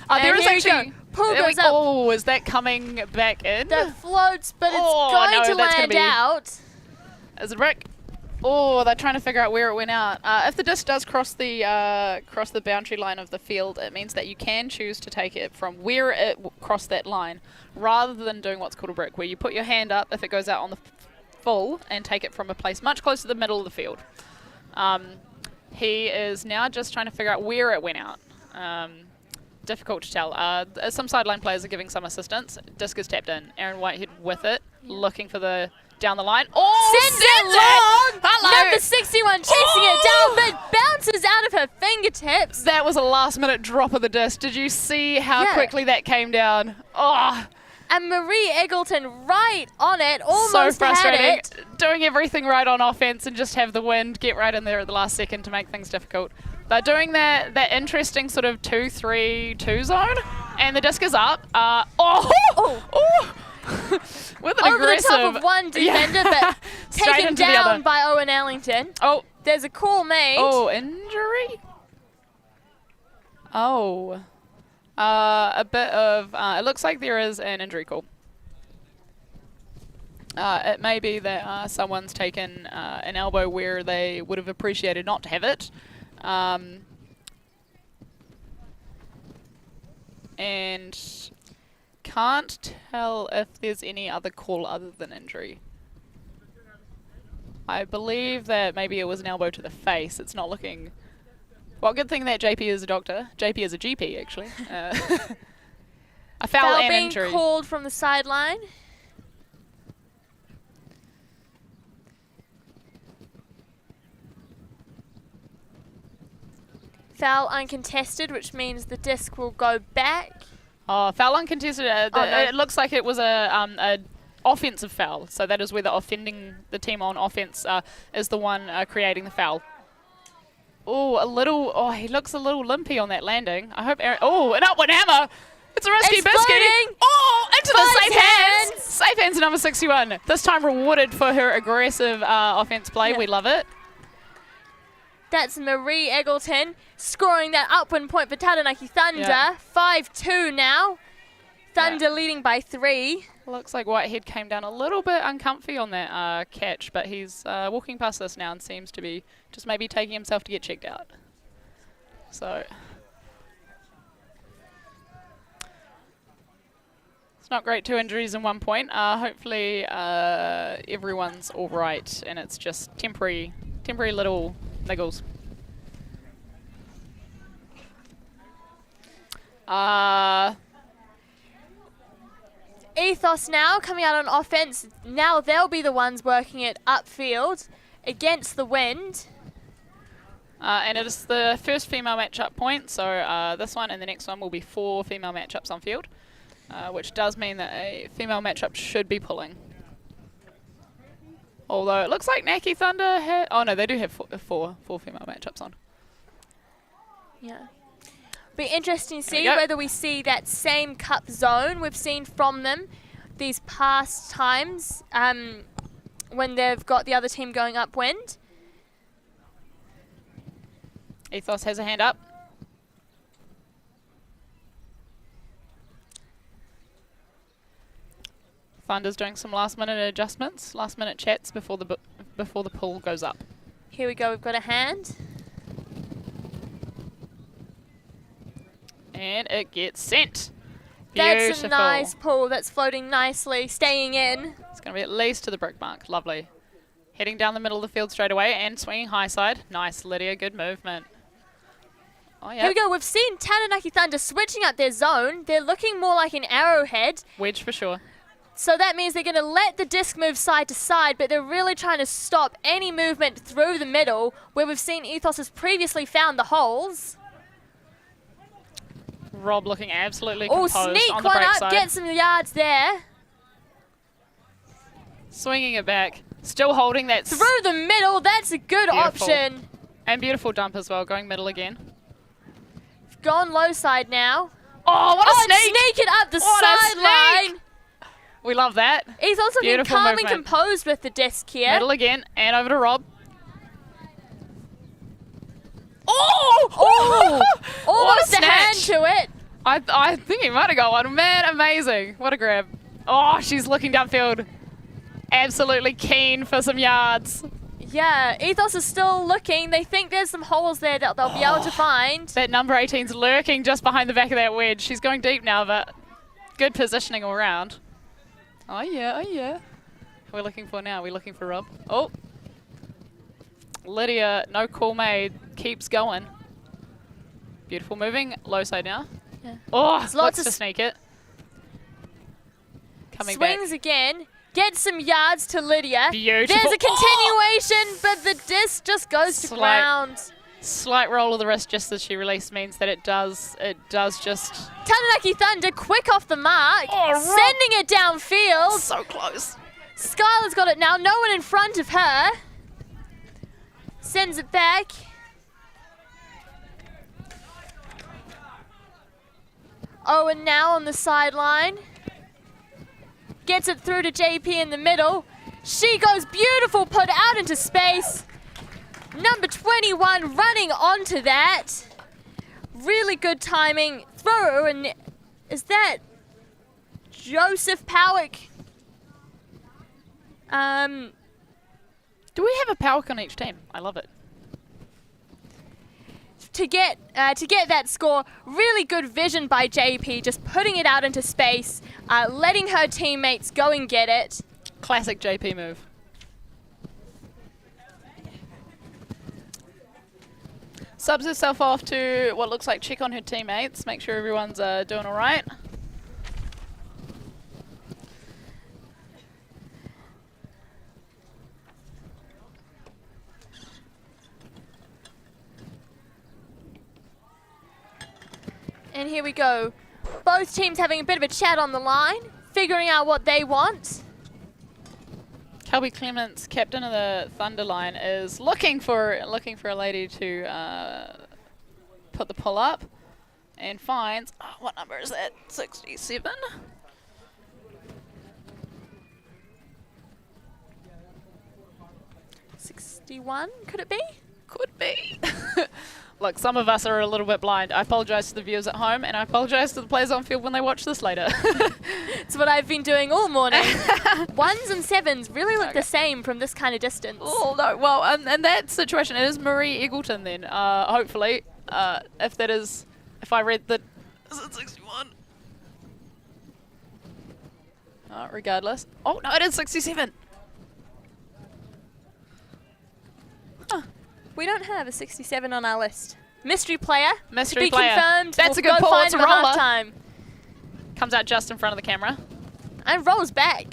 Speaker 2: There
Speaker 1: And
Speaker 2: is
Speaker 1: here we
Speaker 2: actually.
Speaker 1: go. Pull
Speaker 2: there we-
Speaker 1: goes up.
Speaker 2: Oh, is that coming back in?
Speaker 1: That floats, but it's
Speaker 2: Oh,
Speaker 1: going
Speaker 2: no,
Speaker 1: to
Speaker 2: that's gonna
Speaker 1: land
Speaker 2: be-
Speaker 1: out.
Speaker 2: Is it a brick? Oh, they're trying to figure out where it went out. If the disc does cross the boundary line of the field, it means that you can choose to take it from where it crossed that line, rather than doing what's called a brick, where you put your hand up if it goes out on the full and take it from a place much closer to the middle of the field. He is now just trying to figure out where it went out. Difficult to tell. Some sideline players are giving some assistance. Disc is tapped in. Aaron Whitehead with it, looking for the down the line. Oh,
Speaker 1: Sends it long.
Speaker 2: Hello.
Speaker 1: Number 61 chasing it down, but bounces out of her fingertips.
Speaker 2: That was a last-minute drop of the disc. Did you see how
Speaker 1: Yeah.
Speaker 2: quickly that came down? Oh,
Speaker 1: And Marie Eggleton right on it,
Speaker 2: so
Speaker 1: almost had
Speaker 2: frustrating.
Speaker 1: it.
Speaker 2: Doing everything right on offense and just have the wind get right in there at the last second to make things difficult. They're doing that interesting sort of 2-3-2 zone, and the disc is up. With an
Speaker 1: Over
Speaker 2: aggressive,
Speaker 1: the top of one defender, but
Speaker 2: Straight
Speaker 1: taken
Speaker 2: into the
Speaker 1: down
Speaker 2: other.
Speaker 1: by Owen Ellington.
Speaker 2: Oh,
Speaker 1: There's a call made.
Speaker 2: oh, injury? Oh. A bit of, it looks like there is an injury call. It may be that someone's taken an elbow where they would have appreciated not to have it. And can't tell if there's any other call other than injury. I believe that maybe it was an elbow to the face. It's not looking... Well, good thing that JP is a doctor. JP is a GP, actually. A foul and
Speaker 1: being
Speaker 2: injury.
Speaker 1: called from the sideline. Foul uncontested, which means the disc will go back.
Speaker 2: Oh, foul uncontested.
Speaker 1: No.
Speaker 2: It looks like it was a offensive foul. So that is where the offending the team on offense is the one creating the foul. Oh, he looks a little limpy on that landing. I hope Aaron... Oh, an upward hammer. It's a risky
Speaker 1: It's
Speaker 2: biscuit.
Speaker 1: floating.
Speaker 2: Oh, into the
Speaker 1: Finds
Speaker 2: safe hands.
Speaker 1: hands.
Speaker 2: Safe hands, number 61. This time rewarded for her aggressive offense play.
Speaker 1: Yeah.
Speaker 2: We love it.
Speaker 1: That's Marie Eggleton scoring that upwind point for Taranaki Thunder.
Speaker 2: Yeah.
Speaker 1: 5-2 now. Thunder leading by 3.
Speaker 2: Looks like Whitehead came down a little bit uncomfy on that catch, but he's walking past this now and seems to be just maybe taking himself to get checked out. So it's not great, 2 injuries in 1 point. Hopefully everyone's all right and it's just temporary little niggles.
Speaker 1: Ethos now coming out on offense. Now they'll be the ones working it upfield against the wind.
Speaker 2: And it is the first female matchup point, so this one and the next one will be 4 female matchups on field, which does mean that a female matchup should be pulling. Although it looks like Naki Thunder had... Oh no, they do have four female matchups on.
Speaker 1: Yeah. Be interesting to
Speaker 2: There we
Speaker 1: see
Speaker 2: go.
Speaker 1: whether we see that same cup zone we've seen from them these past times when they've got the other team going upwind.
Speaker 2: Ethos has a hand up. Thunder's doing some last-minute adjustments, last-minute chats before the pull goes up.
Speaker 1: Here we go, we've got a hand.
Speaker 2: And it gets sent.
Speaker 1: That's
Speaker 2: Beautiful.
Speaker 1: a nice pull, that's floating nicely, staying in.
Speaker 2: It's going to be at least to the brick mark. Lovely. Heading down the middle of the field straight away and swinging high side. Nice, Lydia. Good movement. Oh, yeah.
Speaker 1: Here we go, we've seen Taranaki Thunder switching up their zone. They're looking more like an arrowhead.
Speaker 2: Wedge for sure.
Speaker 1: So that means they're going to let the disc move side to side, but they're really trying to stop any movement through the middle, where we've seen Ethos has previously found the holes.
Speaker 2: Rob looking absolutely
Speaker 1: Oh,
Speaker 2: composed
Speaker 1: sneak
Speaker 2: on the
Speaker 1: one
Speaker 2: break
Speaker 1: up,
Speaker 2: side.
Speaker 1: get some yards there.
Speaker 2: Swinging it back. Still holding that.
Speaker 1: Through the middle, that's a good
Speaker 2: Beautiful.
Speaker 1: option.
Speaker 2: And beautiful dump as well, going middle again.
Speaker 1: Gone low side now.
Speaker 2: Oh, what a
Speaker 1: and
Speaker 2: sneak!
Speaker 1: sneak it up the
Speaker 2: What a
Speaker 1: sideline.
Speaker 2: sneak! We love that.
Speaker 1: He's also been
Speaker 2: Beautiful
Speaker 1: calm and
Speaker 2: movement.
Speaker 1: composed with the disc here.
Speaker 2: Middle again, and over to Rob. Oh!
Speaker 1: Oh!
Speaker 2: What
Speaker 1: Almost
Speaker 2: a
Speaker 1: a hand
Speaker 2: snatch.
Speaker 1: to it.
Speaker 2: I think he might have got one. Man, amazing. What a grab. Oh, she's looking downfield. Absolutely keen for some yards.
Speaker 1: Yeah, Ethos is still looking. They think there's some holes there that they'll be able to find.
Speaker 2: That number 18's lurking just behind the back of that wedge. She's going deep now, but good positioning all around. Oh, yeah, oh, yeah. We're looking for now. We're looking for Rob. Oh. Lydia, no call made. Keeps going. Beautiful moving. Low side now.
Speaker 1: Yeah.
Speaker 2: Oh,
Speaker 1: There's
Speaker 2: looks
Speaker 1: lots
Speaker 2: to
Speaker 1: of
Speaker 2: sneak it. Coming
Speaker 1: swings
Speaker 2: back.
Speaker 1: again. Gets some yards to Lydia.
Speaker 2: Beautiful.
Speaker 1: There's a continuation, but the disc just goes to ground.
Speaker 2: Slight roll of the wrist just as she released means that it does just...
Speaker 1: Taranaki Thunder quick off the mark.
Speaker 2: Oh,
Speaker 1: sending it downfield.
Speaker 2: so close.
Speaker 1: Skylar's got it now. No one in front of her. Sends it back. Owen now on the sideline. Gets it through to JP in the middle. She goes beautiful, put out into space. Number 21 running onto that. Really good timing. Throw, and is that Joseph Powick?
Speaker 2: Do we have a Powick on each team? I love it.
Speaker 1: To get that score, really good vision by JP, just putting it out into space, letting her teammates go and get it.
Speaker 2: Classic JP move. Subs herself off to what looks like check on her teammates, make sure everyone's doing all right.
Speaker 1: And here we go. Both teams having a bit of a chat on the line, figuring out what they want.
Speaker 2: Kelby Clements, captain of the Thunder line, is looking for a lady to put the pull up, and finds. Oh, what number is that? 67.
Speaker 1: '61, could it be?
Speaker 2: Could be. Look, some of us are a little bit blind. I apologise to the viewers at home, and I apologise to the players on field when they watch this later.
Speaker 1: It's what I've been doing all morning. 1s and 7s really look the same from this kind of distance.
Speaker 2: Oh, no. Well, in that situation, it is Marie Eagleton then, hopefully. If I read the... Is it 61? Regardless. Oh, no, it is 67.
Speaker 1: We don't have a 67 on our list. Mystery player.
Speaker 2: Mystery
Speaker 1: to be
Speaker 2: player.
Speaker 1: confirmed.
Speaker 2: That's
Speaker 1: we'll
Speaker 2: a good
Speaker 1: go
Speaker 2: pull.
Speaker 1: find
Speaker 2: It's a
Speaker 1: them at
Speaker 2: roller.
Speaker 1: halftime.
Speaker 2: Comes out just in front of the camera.
Speaker 1: And rolls back.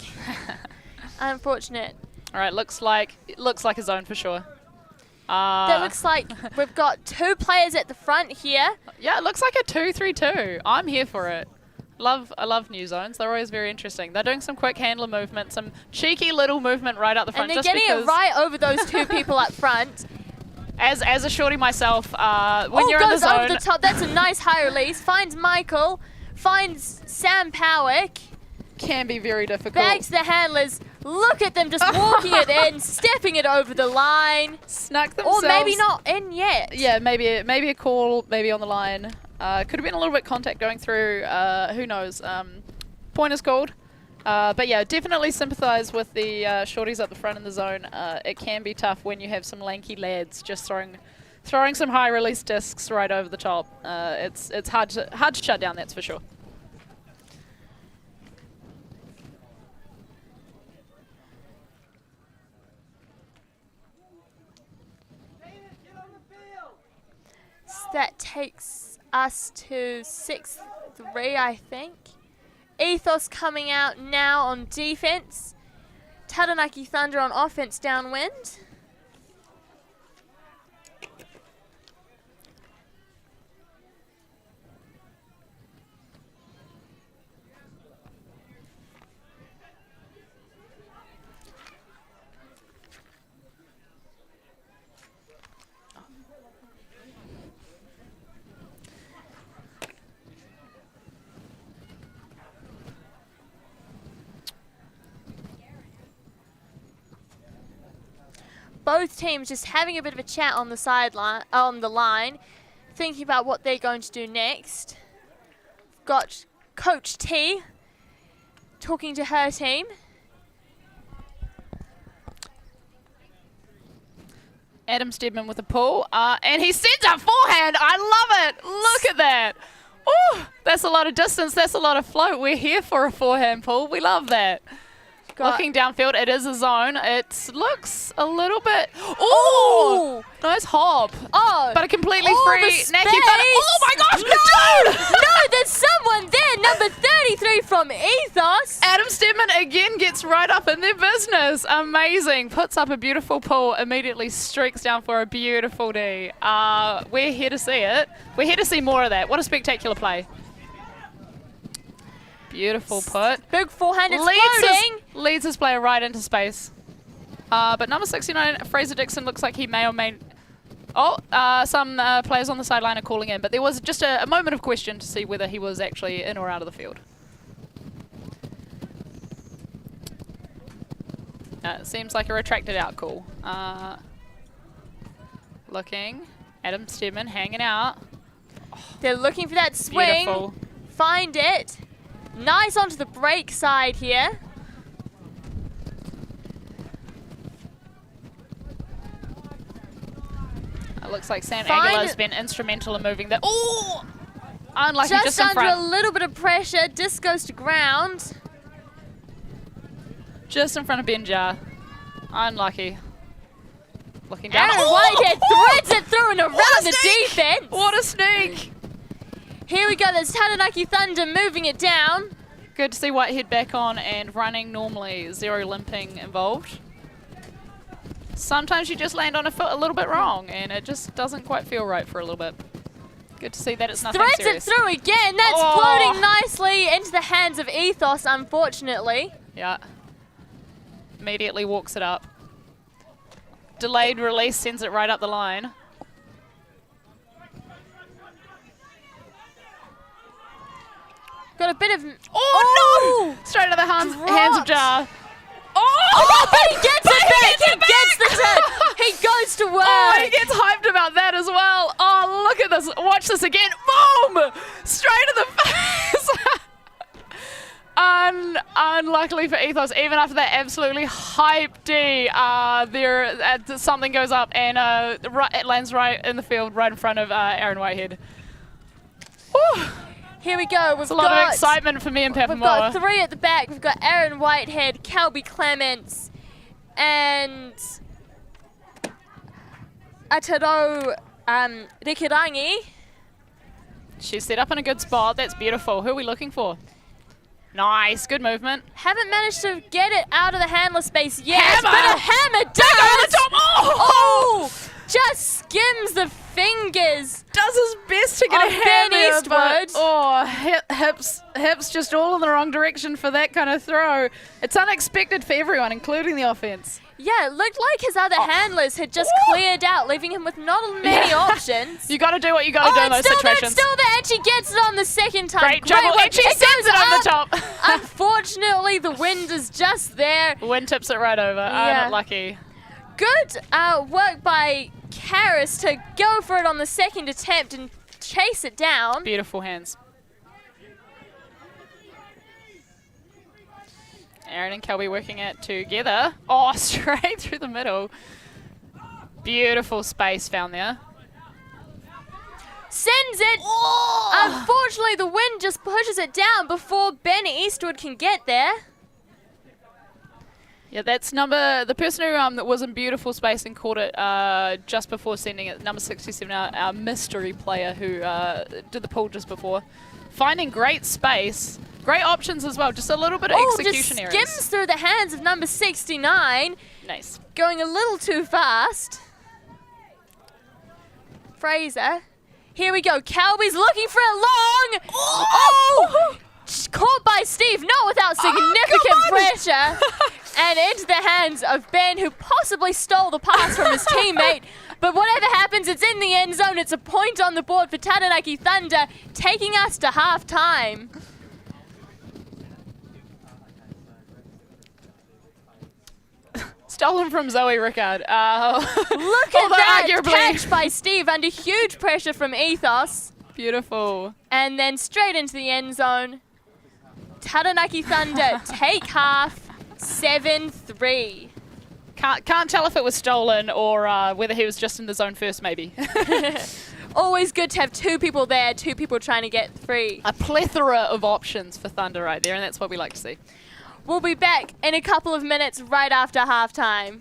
Speaker 1: Unfortunate.
Speaker 2: All right, looks like a zone for sure.
Speaker 1: That looks like we've got 2 players at the front here.
Speaker 2: Yeah, it looks like a 2-3-2. I'm here for it. I love new zones. They're always very interesting. They're doing some quick handler movement, some cheeky little movement right out the front.
Speaker 1: And they're
Speaker 2: just
Speaker 1: getting it right over those 2 people up front.
Speaker 2: As a shorty myself, when you're in the
Speaker 1: goes
Speaker 2: zone,
Speaker 1: over the top. That's a nice high release. Finds Michael. Finds Sam Powick.
Speaker 2: can be very difficult.
Speaker 1: Back to the handlers. Look at them just walking it in, stepping it over the line.
Speaker 2: Snuck themselves.
Speaker 1: Or maybe not in yet.
Speaker 2: Yeah, maybe a call, maybe on the line. Could have been a little bit contact going through. Who knows? Point is called. But yeah, definitely sympathise with the shorties up the front in the zone. It can be tough when you have some lanky lads just throwing some high release discs right over the top. It's hard to shut down, that's for sure.
Speaker 1: So that takes us to 6-3, I think. Ethos coming out now on defense. Taranaki Thunder on offense downwind. Both teams just having a bit of a chat on the sideline, on the line, thinking about what they're going to do next. got Coach T talking to her team.
Speaker 2: Adam Stedman with a pull, and he sends a forehand. I love it. Look at that. Oh, that's a lot of distance. That's a lot of float. We're here for a forehand pull. We love that. Looking downfield, it is a zone. It looks a little bit. Oh, nice hop.
Speaker 1: Oh,
Speaker 2: but a completely free
Speaker 1: the
Speaker 2: Naki.
Speaker 1: space.
Speaker 2: Oh my gosh,
Speaker 1: No,
Speaker 2: dude!
Speaker 1: no, there's someone there. Number 33 from Ethos.
Speaker 2: Adam Stedman again gets right up in their business. Amazing. Puts up a beautiful pull, immediately streaks down for a beautiful D. We're here to see it. We're here to see more of that. What a spectacular play. Beautiful put.
Speaker 1: Big forehand is floating.
Speaker 2: Leads his player right into space. But number 69, Fraser Dixon, looks like he may or may... Oh, some players on the sideline are calling in, but there was just a moment of question to see whether he was actually in or out of the field. It seems like a retracted out call. Looking. Adam Stedman hanging out.
Speaker 1: They're looking for that swing.
Speaker 2: Beautiful.
Speaker 1: Find it. Nice onto the break side here.
Speaker 2: It looks like Sam Aguilar's been instrumental in moving that. Oh! Unlucky, just in
Speaker 1: under
Speaker 2: front.
Speaker 1: a little bit of pressure. Disc goes to ground.
Speaker 2: Just in front of Benja. Unlucky. Looking down.
Speaker 1: Aaron Whitehead threads it through and around the defense.
Speaker 2: What a sneak!
Speaker 1: Here we go. There's Taranaki Thunder moving it down.
Speaker 2: Good to see Whitehead back on and running normally. Zero limping involved. Sometimes you just land on a foot a little bit wrong and it just doesn't quite feel right for a little bit. Good to see that it's nothing serious.
Speaker 1: Threads it through again. That's floating nicely into the hands of Ethos, unfortunately.
Speaker 2: Yeah. Immediately walks it up. Delayed release sends it right up the line.
Speaker 1: Got a bit of...
Speaker 2: Oh, no! Straight to the hands of Jar.
Speaker 1: Oh, but he gets it back! He gets the tip! He goes to work!
Speaker 2: Oh, he gets hyped about that as well. Oh, look at this. Watch this again. Boom! Straight to the face. Unluckily for Ethos, even after that absolutely hype D, something goes up and it lands right in the field, right in front of Aaron Whitehead. Whew.
Speaker 1: Here we go. We've
Speaker 2: got a lot of excitement for me and Papamoa.
Speaker 1: We've got three at the back. We've got Aaron Whitehead, Calby Clements, and Ataro Rikirangi.
Speaker 2: She's set up in a good spot. That's beautiful. Who are we looking for? Nice. Good movement.
Speaker 1: Haven't managed to get it out of the handler space yet.
Speaker 2: Hammer!
Speaker 1: But a hammer does!
Speaker 2: Over the top!
Speaker 1: Oh! Just skims the fingers.
Speaker 2: Does his best to get a hammer,
Speaker 1: Eastwood.
Speaker 2: Hips just all in the wrong direction for that kind of throw. It's unexpected for everyone, including the offense.
Speaker 1: Yeah, it looked like his other handlers had just cleared out, leaving him with not many options.
Speaker 2: You got to do what you got to do in those situations.
Speaker 1: It's still there, and she gets it on the second time.
Speaker 2: Great juggle, and she sends it over the top.
Speaker 1: Unfortunately, the wind is just there.
Speaker 2: Wind tips it right over.
Speaker 1: Yeah.
Speaker 2: Unlucky.
Speaker 1: Good work by Karis to go for it on the second attempt and chase it down.
Speaker 2: Beautiful hands. Aaron and Kelby working it together. Oh, straight through the middle. Beautiful space found there.
Speaker 1: Sends it. Oh. Unfortunately, the wind just pushes it down before Ben Eastwood can get there.
Speaker 2: Yeah, that's the person who that was in beautiful space and caught it just before sending it, number 67, our mystery player who did the pull just before. Finding great space, great options as well, just a little bit of execution errors.
Speaker 1: Just skims through the hands of number 69.
Speaker 2: Nice.
Speaker 1: Going a little too fast. Fraser. Here we go. Calby's looking for it long. Oh! Caught by Steve, not without significant pressure. And into the hands of Ben, who possibly stole the pass from his teammate. But whatever happens, it's in the end zone. It's a point on the board for Taranaki Thunder, taking us to half-time.
Speaker 2: Stolen from Zoe Rickard.
Speaker 1: Look at that catch by Steve under huge pressure from Ethos.
Speaker 2: Beautiful.
Speaker 1: And then straight into the end zone. Taranaki Thunder take half, 7-3.
Speaker 2: Can't tell if it was stolen or whether he was just in the zone first, maybe.
Speaker 1: Always good to have two people there, two people trying to get free.
Speaker 2: A plethora of options for Thunder right there, and that's what we like to see.
Speaker 1: We'll be back in a couple of minutes right after halftime.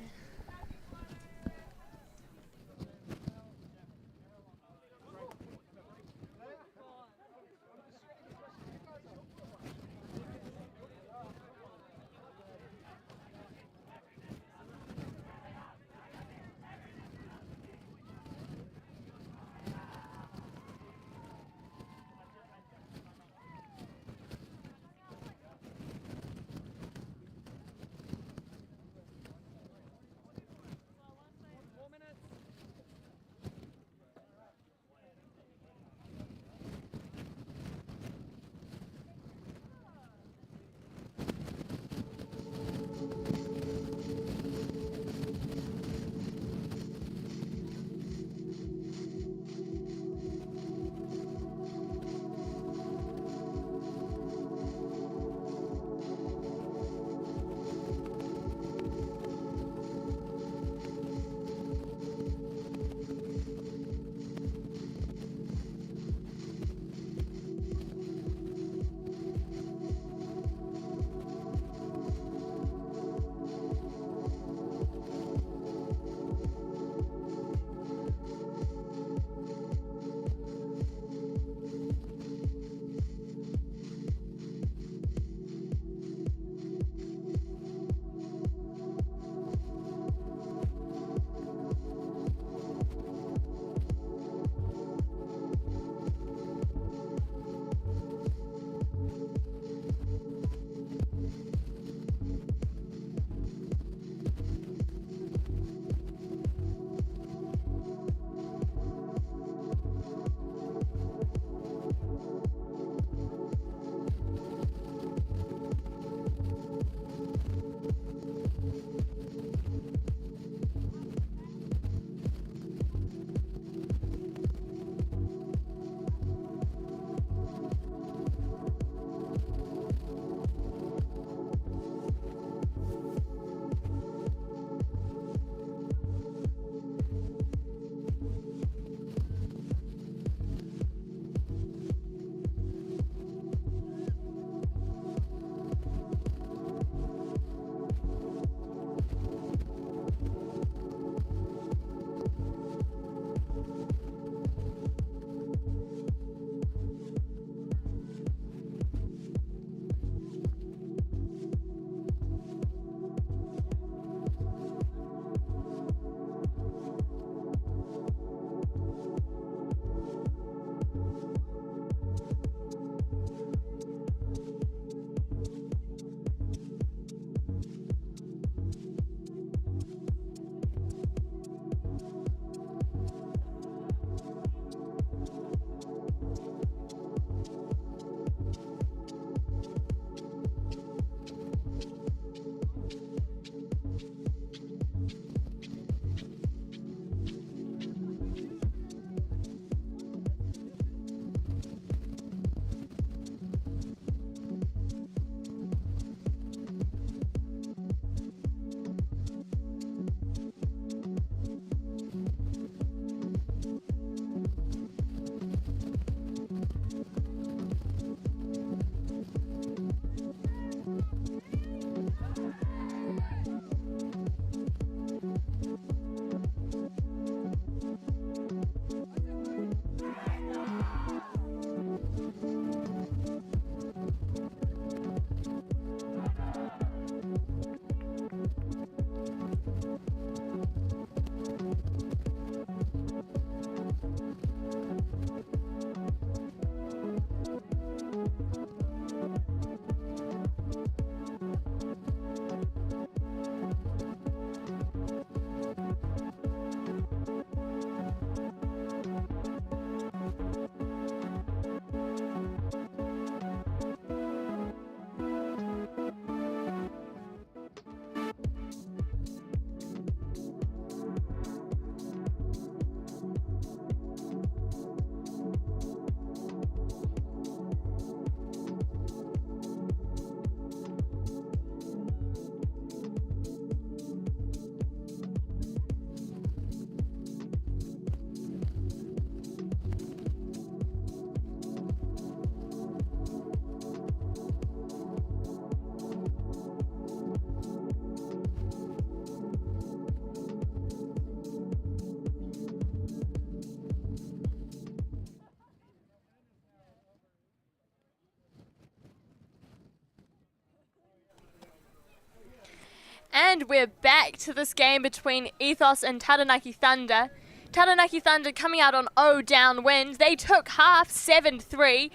Speaker 1: And we're back to this game between Ethos and Taranaki Thunder. Taranaki Thunder coming out on 0 downwind. They took half 7-3.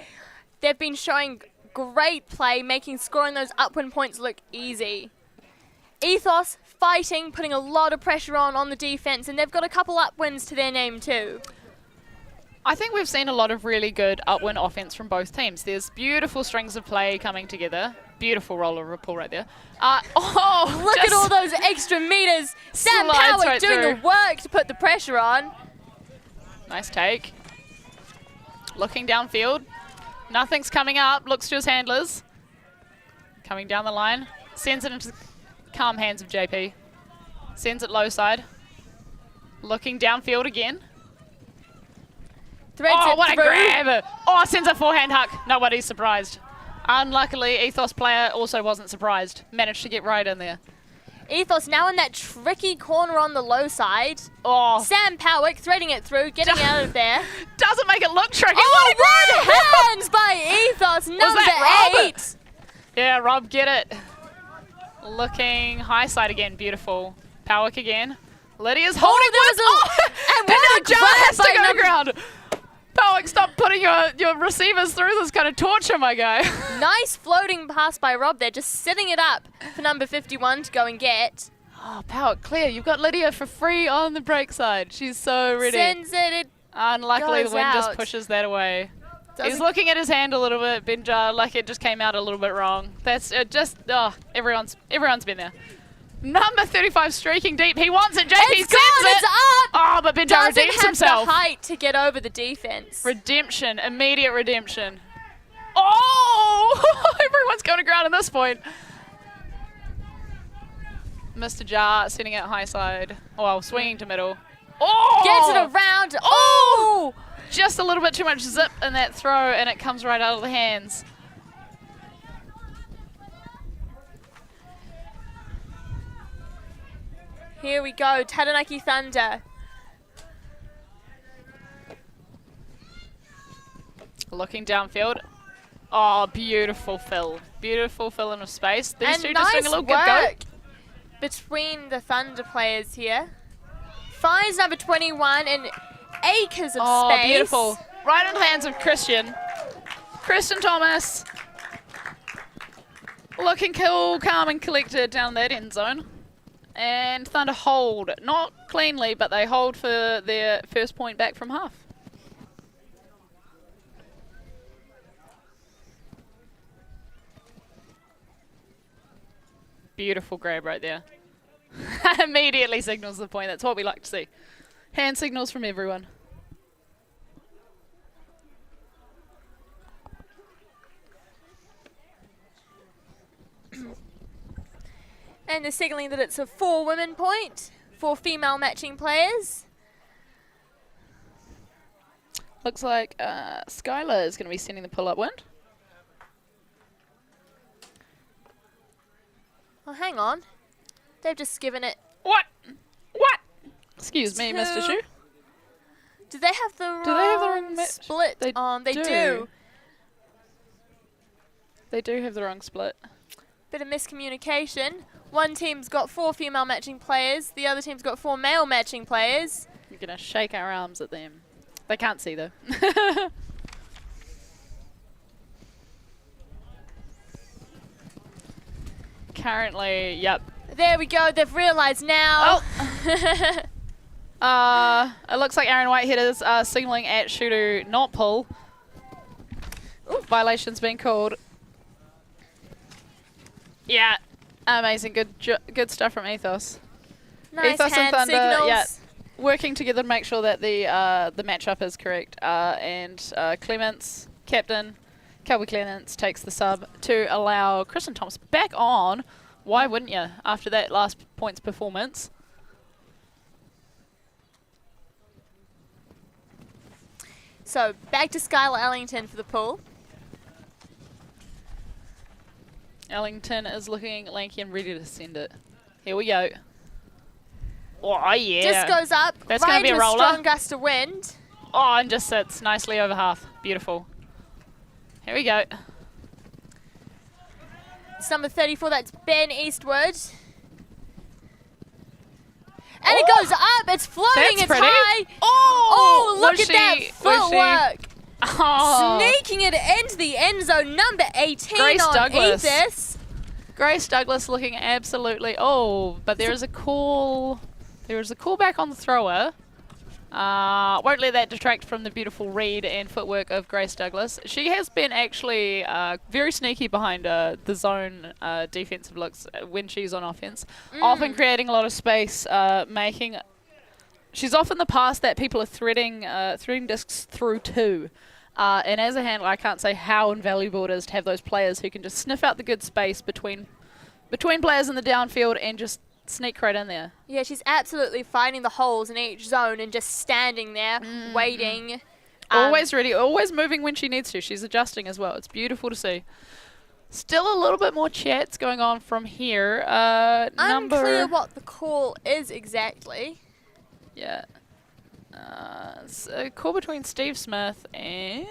Speaker 1: They've been showing great play, scoring those upwind points look easy. Ethos fighting, putting a lot of pressure on the defense, and they've got a couple upwinds to their name too.
Speaker 2: I think we've seen a lot of really good upwind offense from both teams. There's beautiful strings of play coming together. Beautiful roller report right there.
Speaker 1: Look at all those extra meters. Sam Power
Speaker 2: right
Speaker 1: doing
Speaker 2: through.
Speaker 1: the work to put the pressure on.
Speaker 2: Nice take. Looking downfield. Nothing's coming up. Looks to his handlers. Coming down the line. Sends it into the calm hands of JP. Sends it low side. Looking downfield again.
Speaker 1: Threads
Speaker 2: Oh,
Speaker 1: it
Speaker 2: what a
Speaker 1: through.
Speaker 2: grab! Oh, sends a forehand huck. Nobody's surprised. Unluckily, Ethos player also wasn't surprised. Managed to get right in there.
Speaker 1: Ethos now in that tricky corner on the low side.
Speaker 2: Oh,
Speaker 1: Sam Powick threading it through, getting out of there.
Speaker 2: doesn't make it look tricky.
Speaker 1: Oh,
Speaker 2: What a
Speaker 1: good
Speaker 2: grab!
Speaker 1: hands by Ethos, number
Speaker 2: that Rob?
Speaker 1: 8.
Speaker 2: Yeah, Rob, get it. Looking high side again. Beautiful. Powick again. Lydia's holding
Speaker 1: there was
Speaker 2: one.
Speaker 1: and
Speaker 2: And
Speaker 1: what
Speaker 2: now
Speaker 1: a
Speaker 2: Jar
Speaker 1: grab
Speaker 2: has to
Speaker 1: by
Speaker 2: go
Speaker 1: number-
Speaker 2: ground. Powick, stop putting your receivers through this kind of torture, my guy.
Speaker 1: Nice floating pass by Rob there, just setting it up for number 51 to go and get.
Speaker 2: Oh, Powick, clear. You've got Lydia for free on the break side. She's so ready.
Speaker 1: Sends it.
Speaker 2: Unluckily,
Speaker 1: goes
Speaker 2: the wind just
Speaker 1: out.
Speaker 2: pushes that away. He's
Speaker 1: Doesn't-
Speaker 2: looking at his hand a little bit, Benja, like it just came out a little bit wrong. That's everyone's been there. Number 35 streaking deep. He wants it. JP
Speaker 1: It's
Speaker 2: sends
Speaker 1: gone,
Speaker 2: it.
Speaker 1: it's up!
Speaker 2: Oh, but Benja
Speaker 1: Doesn't
Speaker 2: redeems
Speaker 1: have
Speaker 2: himself.
Speaker 1: the height to get over the defense.
Speaker 2: Redemption, immediate redemption. Oh, everyone's going to ground at this point. Mr. Jar sending it high side. Well, swinging to middle. Oh!
Speaker 1: Gets it around. Oh!
Speaker 2: Just a little bit too much zip in that throw, and it comes right out of the hands.
Speaker 1: Here we go, Taranaki Thunder.
Speaker 2: Looking downfield. Oh, beautiful fill. Beautiful fill in of space. These
Speaker 1: And
Speaker 2: two
Speaker 1: nice
Speaker 2: just doing a little good
Speaker 1: work
Speaker 2: go.
Speaker 1: between the Thunder players here. Finds number 21 in acres of
Speaker 2: Oh,
Speaker 1: space.
Speaker 2: beautiful. Right into the hands of Christian. Christian Thomas. Looking cool, calm and collected down that end zone. And Thunder hold. Not cleanly, but they hold for their first point back from half. Beautiful grab right there. Immediately signals the point. That's what we like to see. Hand signals from everyone.
Speaker 1: And they're signaling that it's a 4 women point, 4 female matching players.
Speaker 2: Looks like Skylar is going to be sending the pull-up wind.
Speaker 1: Oh, hang on. They've just given it.
Speaker 2: What? What? Excuse me, Mr.
Speaker 1: Two.
Speaker 2: Shu.
Speaker 1: Do they have the wrong,
Speaker 2: Do they have the wrong match?
Speaker 1: split
Speaker 2: They
Speaker 1: on? They
Speaker 2: do.
Speaker 1: do.
Speaker 2: They do have the wrong split.
Speaker 1: Bit of miscommunication. One team's got 4 female matching players. The other team's got 4 male matching players.
Speaker 2: You're going to shake our arms at them. They can't see, though. Currently, yep.
Speaker 1: There we go. They've realised now.
Speaker 2: It looks like Aaron Whitehead is signaling at shooter not pull. Ooh, violation's been called. Yeah, amazing. Good stuff from Ethos.
Speaker 1: Nice
Speaker 2: Ethos and
Speaker 1: hand
Speaker 2: Thunder,
Speaker 1: signals.
Speaker 2: yeah. Working together to make sure that the matchup is correct. And Clements, captain, Kelby Clements takes the sub to allow Kristen Thomas back on. Why wouldn't you after that last points performance?
Speaker 1: So back to Skylar Ellington for the pull.
Speaker 2: Ellington is looking lanky and ready to send it. Here we go. Oh, yeah.
Speaker 1: Just goes up.
Speaker 2: That's
Speaker 1: right
Speaker 2: gonna be a
Speaker 1: into
Speaker 2: roller.
Speaker 1: strong gust of wind.
Speaker 2: Oh, and just sits nicely over half. Beautiful. Here we go.
Speaker 1: It's number 34. That's Ben Eastwood. And it goes up. It's floating.
Speaker 2: That's
Speaker 1: It's
Speaker 2: pretty.
Speaker 1: high.
Speaker 2: Oh,
Speaker 1: Look at that footwork.
Speaker 2: Oh.
Speaker 1: Sneaking it into the end zone. Number 18
Speaker 2: Grace
Speaker 1: on
Speaker 2: Douglas.
Speaker 1: Ethos.
Speaker 2: Grace Douglas looking absolutely. Oh, but there is a call. There is a call back on the thrower. Won't let that detract from the beautiful read and footwork of Grace Douglas. She has been actually very sneaky behind the zone defensive looks when she's on offense. Often creating a lot of space, making... She's often the pass that people are threading discs through to. And as a handler, I can't say how invaluable it is to have those players who can just sniff out the good space between players in the downfield and just sneak right in there.
Speaker 1: Yeah, she's absolutely finding the holes in each zone and just standing there, waiting.
Speaker 2: Always ready, always moving when she needs to. She's adjusting as well. It's beautiful to see. Still a little bit more chats going on from here.
Speaker 1: Unclear what the call is exactly.
Speaker 2: Yeah. It's a call between Steve Smith and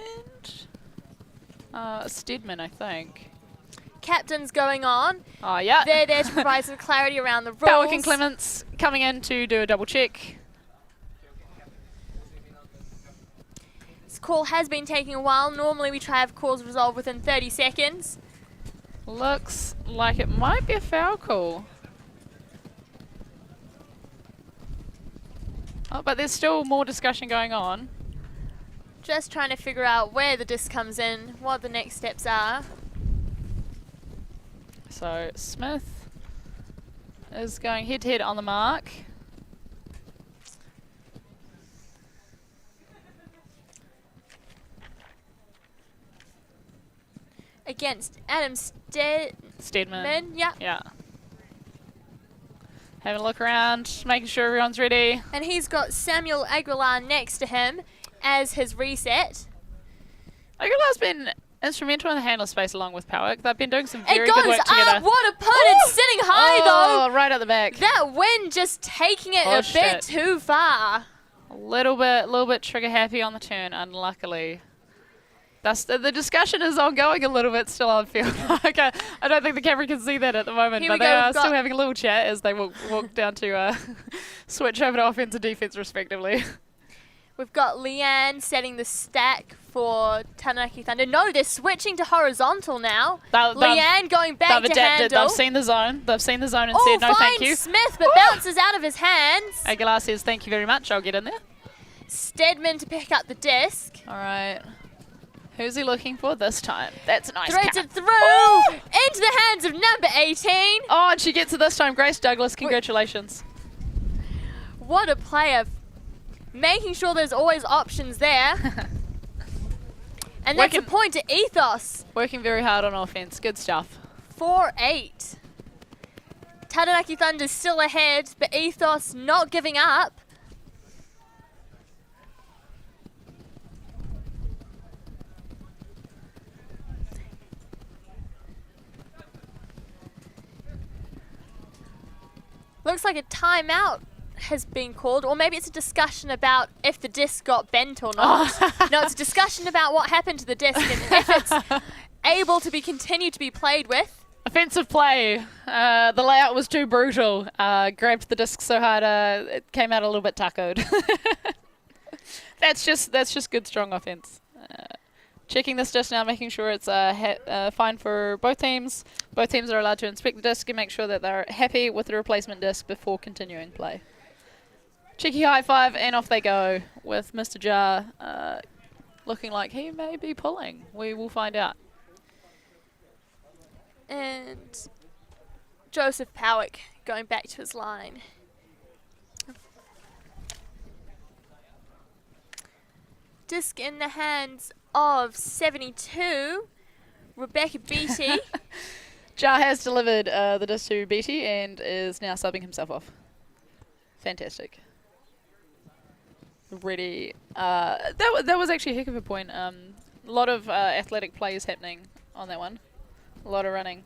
Speaker 2: Stedman, I think.
Speaker 1: Captain's going on.
Speaker 2: Oh, yeah.
Speaker 1: They're there to provide some clarity around the rules.
Speaker 2: Powick and Clements coming in to do a double check.
Speaker 1: This call has been taking a while. Normally we try to have calls resolved within 30 seconds.
Speaker 2: Looks like it might be a foul call. Oh, but there's still more discussion going on.
Speaker 1: Just trying to figure out where the disc comes in, what the next steps are.
Speaker 2: So Smith is going head-to-head on the mark.
Speaker 1: Against Adam
Speaker 2: Stedman.
Speaker 1: Yeah.
Speaker 2: Yeah. Having a look around, making sure everyone's ready.
Speaker 1: And he's got Samuel Aguilar next to him as his reset.
Speaker 2: Aguilar's been instrumental in the handler space along with Powick. They've been doing some very
Speaker 1: It
Speaker 2: good
Speaker 1: goes
Speaker 2: work
Speaker 1: up.
Speaker 2: together.
Speaker 1: What opponent sitting high
Speaker 2: Oh, right at the back.
Speaker 1: though. That wind just taking it a
Speaker 2: Pushed
Speaker 1: bit
Speaker 2: it.
Speaker 1: too far.
Speaker 2: A little bit trigger happy on the turn, unluckily. The discussion is ongoing a little bit still on field. Okay, I don't think the camera can see that at the moment,
Speaker 1: Here
Speaker 2: but
Speaker 1: we
Speaker 2: they
Speaker 1: go,
Speaker 2: are
Speaker 1: we've
Speaker 2: still
Speaker 1: got-
Speaker 2: having a little chat as they walk down to switch over to offense and defense respectively.
Speaker 1: We've got Leanne setting the stack for Taranaki Thunder. No, they're switching to horizontal now. Leanne going back
Speaker 2: They've
Speaker 1: to
Speaker 2: adapted.
Speaker 1: handle.
Speaker 2: They've seen the zone. They've seen the zone and
Speaker 1: Oh,
Speaker 2: said no, thank
Speaker 1: finds
Speaker 2: you.
Speaker 1: Smith, but bounces out of his hands.
Speaker 2: Aguilar says thank you very much. I'll get in there.
Speaker 1: Stedman to pick up the disc.
Speaker 2: All right. Who's he looking for this time? That's a nice
Speaker 1: Threads
Speaker 2: catch.
Speaker 1: it through into the hands of number 18.
Speaker 2: Oh, and she gets it this time. Grace Douglas, congratulations.
Speaker 1: What a player. Making sure there's always options there. And that's a
Speaker 2: Working-
Speaker 1: point to Ethos.
Speaker 2: Working very hard on offense. Good stuff.
Speaker 1: 4-8. Taranaki Thunder's still ahead, but Ethos not giving up. Looks like a timeout has been called, or maybe it's a discussion about if the disc got bent or not. No, it's a discussion about what happened to the disc and if it's able to be continued to be played with.
Speaker 2: Offensive play. The layout was too brutal. Grabbed the disc so hard it came out a little bit tacoed. That's just good, strong offense. Checking this disc now, making sure it's fine for both teams. Both teams are allowed to inspect the disc and make sure that they're happy with the replacement disc before continuing play. Cheeky high five, and off they go with Mr. Jar looking like he may be pulling. We will find out.
Speaker 1: And Joseph Powick going back to his line. Disc in the hands of 72, Rebecca Beatty.
Speaker 2: Jar has delivered the disc to Beatty and is now subbing himself off. Fantastic. Ready. That was actually a heck of a point. A lot of athletic plays happening on that one. A lot of running.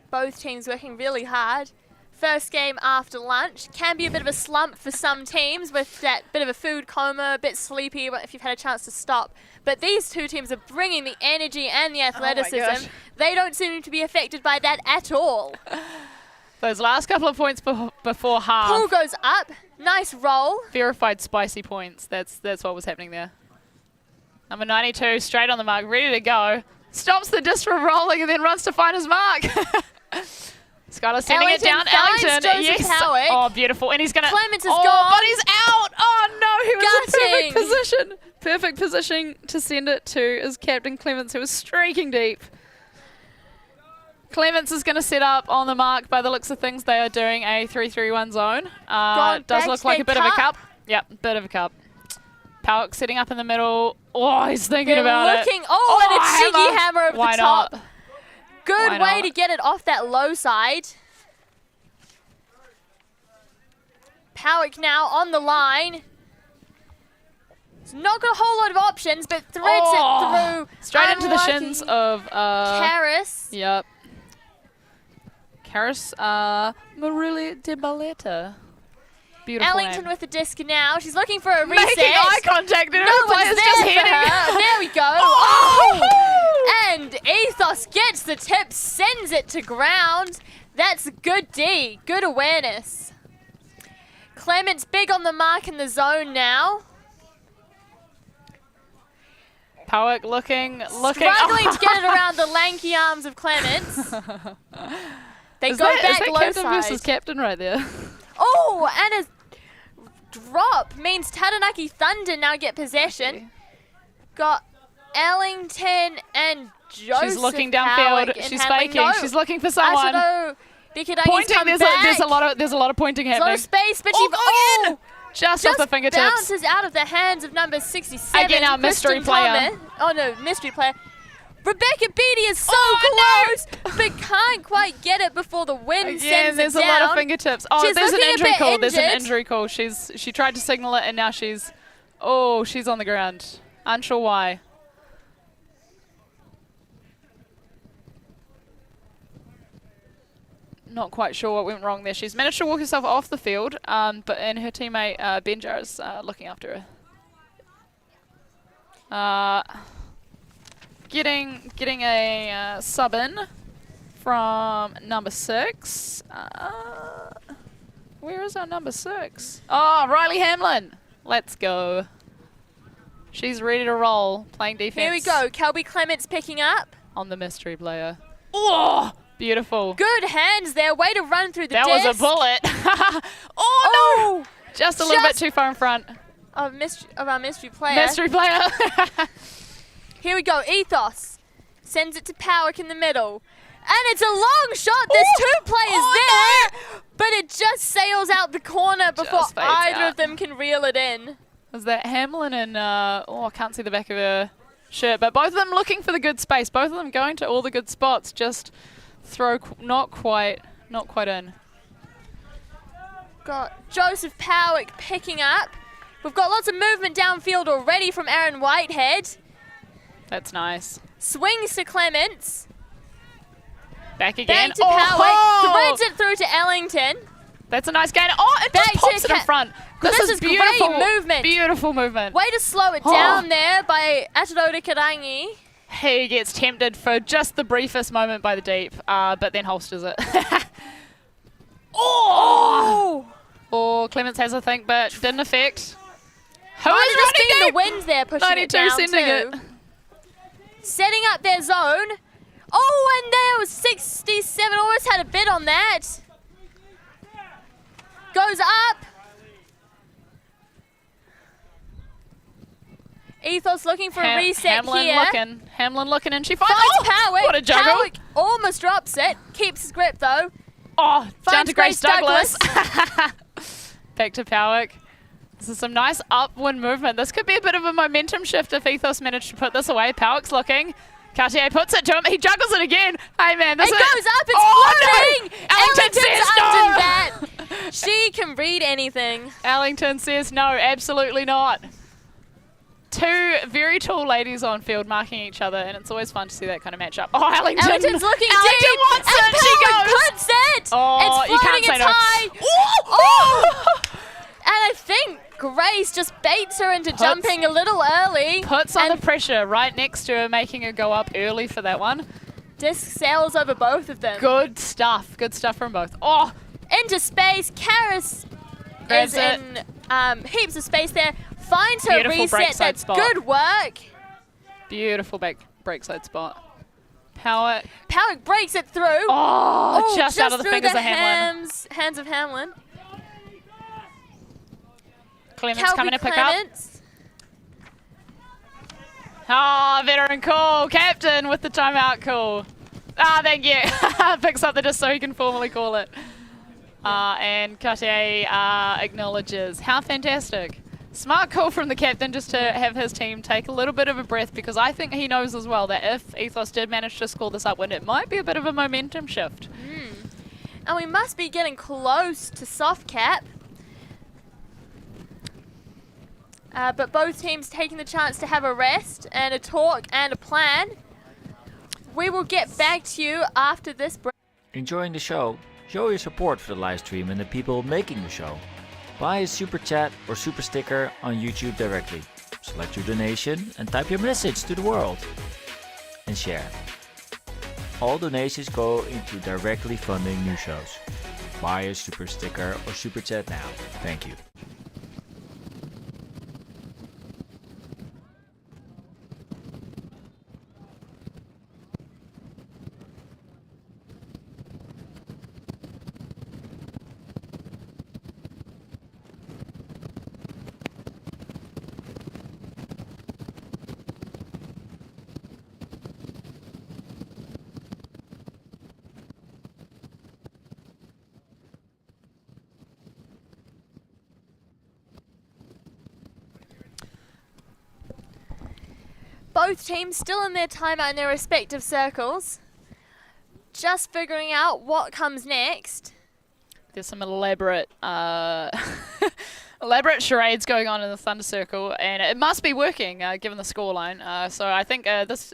Speaker 1: Both teams working really hard. First game after lunch can be a bit of a slump for some teams with that bit of a food coma, a bit sleepy if you've had a chance to stop. But these two teams are bringing the energy and the athleticism.
Speaker 2: gosh.
Speaker 1: They don't seem to be affected by that at all.
Speaker 2: Those last couple of points before half.
Speaker 1: Pull goes up. Nice roll.
Speaker 2: Verified spicy points. That's what was happening there. Number 92, straight on the mark, ready to go. Stops the disc from rolling and then runs to find his mark. Skylar sending it down.
Speaker 1: Ellington.
Speaker 2: Yes.
Speaker 1: Howick.
Speaker 2: Oh, beautiful. And he's going to...
Speaker 1: Clements is gone.
Speaker 2: But he's out. Oh, no. He was
Speaker 1: Gutting.
Speaker 2: in perfect position. Perfect position to send it to his captain, Clements, who was streaking deep. Clements is going to set up on the mark. By the looks of things, they are doing a 3-3-1 zone. Does look like a bit of a cup. Yep, bit of a cup. Powick setting up in the middle. Oh, he's thinking about it.
Speaker 1: And a cheeky hammer over the top.
Speaker 2: Not?
Speaker 1: Good way to get it off that low side. Powick now on the line. He's not got a whole lot of options, but threads it through.
Speaker 2: Straight into the shins of...
Speaker 1: Karis.
Speaker 2: Yep. Karis Maruli de Baleta. Beautiful
Speaker 1: Ellington
Speaker 2: name.
Speaker 1: with the disc now. She's looking for a reset.
Speaker 2: Making eye contact.
Speaker 1: No one's there for her. There we go. And Ethos gets the tip, sends it to ground. That's good D. Good awareness. Clements big on the mark in the zone now.
Speaker 2: Powick looking.
Speaker 1: Struggling to get it around the lanky arms of Clements. They go back low
Speaker 2: captain
Speaker 1: side.
Speaker 2: versus captain right there.
Speaker 1: Oh, and a drop means Taranaki Thunder now get possession. Got Ellington and Joseph.
Speaker 2: She's looking downfield. She's faking.
Speaker 1: No.
Speaker 2: She's looking for someone. Pointing. There's a lot of pointing happening.
Speaker 1: There's a lot of space, but she
Speaker 2: just off the fingertips.
Speaker 1: Bounces out of the hands of number 67.
Speaker 2: Again, our mystery player.
Speaker 1: Thomas. Oh no, mystery player. Rebecca Beatty is so close, but can't quite get it before the wind sends it down.
Speaker 2: There's a lot of fingertips. Oh,
Speaker 1: She's
Speaker 2: there's an
Speaker 1: looking a
Speaker 2: injury
Speaker 1: bit
Speaker 2: call. There's an
Speaker 1: injured.
Speaker 2: injury call. She tried to signal it, and now she's on the ground. Unsure why. Not quite sure what went wrong there. She's managed to walk herself off the field, and her teammate Benjar is looking after her. Getting a sub in from number 6. Where is our number 6? Oh, Riley Hamlin. Let's go. She's ready to roll, playing defense.
Speaker 1: Here we go. Kelby Clements picking up.
Speaker 2: On the mystery player. Oh, beautiful.
Speaker 1: Good hands there. Way to run through the disc.
Speaker 2: That was a bullet. Oh, no. Just a little bit too far in front.
Speaker 1: Of our mystery player.
Speaker 2: Mystery player.
Speaker 1: Here we go. Ethos sends it to Powick in the middle. And it's a long shot. There's two players there. But it just sails out the corner before either of them can reel it in.
Speaker 2: Was that Hamlin and, I can't see the back of her shirt, but both of them looking for the good space. Both of them going to all the good spots. Just throw not quite in.
Speaker 1: Got Joseph Powick picking up. We've got lots of movement downfield already from Aaron Whitehead.
Speaker 2: That's nice.
Speaker 1: Swings to Clements.
Speaker 2: Back again.
Speaker 1: Back to Powick. Threads it through to Ellington.
Speaker 2: That's a nice gain. Oh, it just pops it in front. This is beautiful.
Speaker 1: Great movement.
Speaker 2: Beautiful movement.
Speaker 1: Way to slow it down there by Ataroda Karangi.
Speaker 2: He gets tempted for just the briefest moment by the deep, but then holsters it. Oh, Clements has a think, but didn't affect. Who is running
Speaker 1: deep? The wind there pushing it down
Speaker 2: sending
Speaker 1: too.
Speaker 2: it.
Speaker 1: Setting up their zone. Oh, and there was 67. Almost had a bit on that. Goes up. Ethos looking for a reset here.
Speaker 2: Hamlin looking, and she finds
Speaker 1: Powick.
Speaker 2: What a juggle.
Speaker 1: Powick almost drops it. Keeps his grip though.
Speaker 2: Oh, down to Grace Douglas.
Speaker 1: Douglas.
Speaker 2: Back to Powick. This is some nice upwind movement. This could be a bit of a momentum shift if Ethos managed to put this away. Powick's looking. Cartier puts it to him. He juggles it again. Hey, man. This
Speaker 1: goes up. It's floating.
Speaker 2: No. Ellington says no.
Speaker 1: That. She can read anything.
Speaker 2: Ellington says no. Absolutely not. Two very tall ladies on field marking each other, and it's always fun to see that kind of matchup. Oh, Ellington's looking
Speaker 1: deep.
Speaker 2: Ellington wants it. She goes.
Speaker 1: Puts it.
Speaker 2: Oh,
Speaker 1: it's floating.
Speaker 2: you can't say
Speaker 1: it's
Speaker 2: no.
Speaker 1: high. Oh. And I think Grace just baits her into jumping a little early.
Speaker 2: Puts on the pressure right next to her, making her go up early for that one.
Speaker 1: Disc sails over both of them.
Speaker 2: Good stuff. Good stuff from both. Oh,
Speaker 1: Into space. Karis
Speaker 2: grabs
Speaker 1: is
Speaker 2: it.
Speaker 1: in heaps of space there. Finds her
Speaker 2: Beautiful
Speaker 1: reset.
Speaker 2: breakside
Speaker 1: That's
Speaker 2: spot.
Speaker 1: good work.
Speaker 2: Beautiful breakside spot. Power.
Speaker 1: Powick breaks it through.
Speaker 2: Oh, just out of the
Speaker 1: through
Speaker 2: fingers
Speaker 1: the
Speaker 2: of Hamlin.
Speaker 1: hands of Hamlin.
Speaker 2: Clements
Speaker 1: Kelby
Speaker 2: coming to pick
Speaker 1: Clements.
Speaker 2: up. Oh, veteran call. Captain with the timeout call. Ah, thank you. Picks up the disc so he can formally call it. And Cartier acknowledges. How fantastic. Smart call from the captain just to have his team take a little bit of a breath, because I think he knows as well that if Ethos did manage to score this upwind, it might be a bit of a momentum shift.
Speaker 1: And we must be getting close to soft cap. But both teams taking the chance to have a rest and a talk and a plan. We will get back to you after this break.
Speaker 3: Enjoying the show? Show your support for the live stream and the people making the show. Buy a super chat or super sticker on YouTube directly. Select your donation and type your message to the world. And share. All donations go into directly funding new shows. Buy a super sticker or super chat now. Thank you.
Speaker 1: Both teams still in their timeout in their respective circles. Just figuring out what comes next.
Speaker 2: There's some elaborate elaborate charades going on in the Thunder Circle, and it must be working given the scoreline. So I think this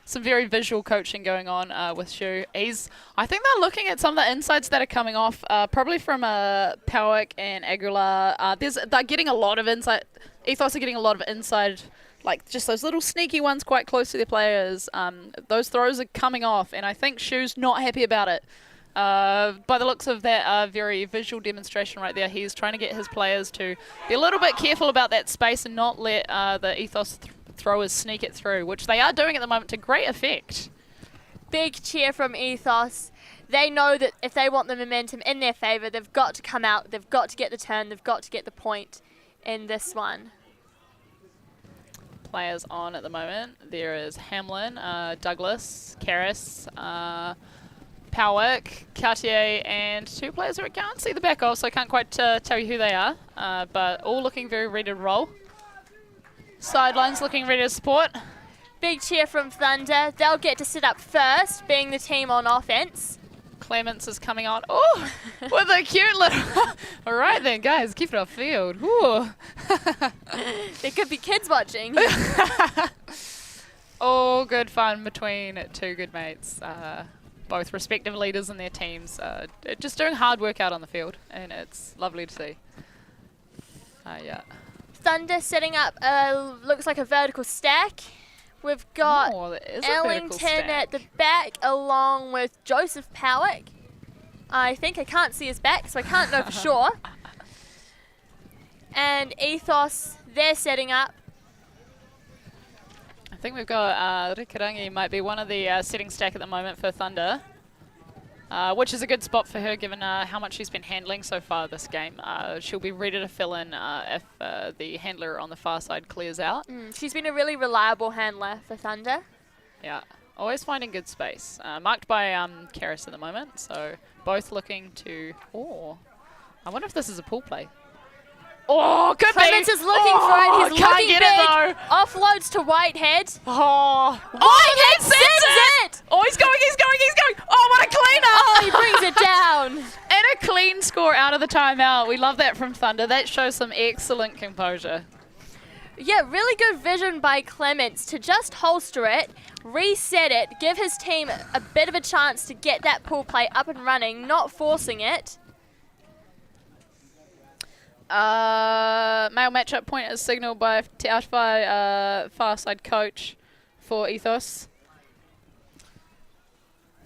Speaker 2: some very visual coaching going on with Shu. I think they're looking at some of the insights that are coming off, probably from Powick and Aguilar. They're getting a lot of insight. Ethos are getting a lot of inside, like just those little sneaky ones quite close to their players. Those throws are coming off, and I think Shu's not happy about it. By the looks of that very visual demonstration right there, he's trying to get his players to be a little bit careful about that space and not let the Ethos throwers sneak it through, which they are doing at the moment to great effect.
Speaker 1: Big cheer from Ethos. They know that if they want the momentum in their favour, they've got to come out, they've got to get the turn, they've got to get the point in this one.
Speaker 2: Players on at the moment. There is Hamlin, Douglas, Karras, Powick, Cartier, and two players who I can't see the back of, so I can't quite tell you who they are, but all looking very ready to roll. Sidelines looking ready to support.
Speaker 1: Big cheer from Thunder. They'll get to sit up first, being the team on offense.
Speaker 2: Clements is coming on. Oh, with a cute little... All right then, guys, keep it off field. Ooh.
Speaker 1: There could be kids watching.
Speaker 2: All good fun between two good mates. Both respective leaders in their teams. Just doing hard work out on the field, and it's lovely to see. Yeah.
Speaker 1: Thunder setting up, looks like a vertical stack. We've got
Speaker 2: there is a vertical
Speaker 1: Ellington
Speaker 2: stack.
Speaker 1: at the back along with Joseph Powick. I think I can't see his back, so I can't know for sure. And Ethos, they're setting up.
Speaker 2: I think we've got Rikarangi might be one of the setting stack at the moment for Thunder, which is a good spot for her given how much she's been handling so far this game. She'll be ready to fill in if the handler on the far side clears out.
Speaker 1: She's been a really reliable handler for Thunder.
Speaker 2: Yeah, always finding good space. Marked by Karras at the moment, so both looking to... Oh, I wonder if this is a pool play. Oh, could
Speaker 1: Clements
Speaker 2: be.
Speaker 1: is looking for it. He's
Speaker 2: can't
Speaker 1: looking
Speaker 2: get
Speaker 1: big.
Speaker 2: it though.
Speaker 1: Offloads to Whitehead.
Speaker 2: Oh,
Speaker 1: Whitehead
Speaker 2: sends
Speaker 1: sends it.
Speaker 2: Oh, he's going. Oh, what a cleaner.
Speaker 1: Oh, he brings it down.
Speaker 2: And a clean score out of the timeout. We love that from Thunder. That shows some excellent composure.
Speaker 1: Yeah, really good vision by Clements to just holster it, reset it, give his team a bit of a chance to get that pool play up and running, not forcing it.
Speaker 2: Male matchup point is signalled by far side coach for Ethos.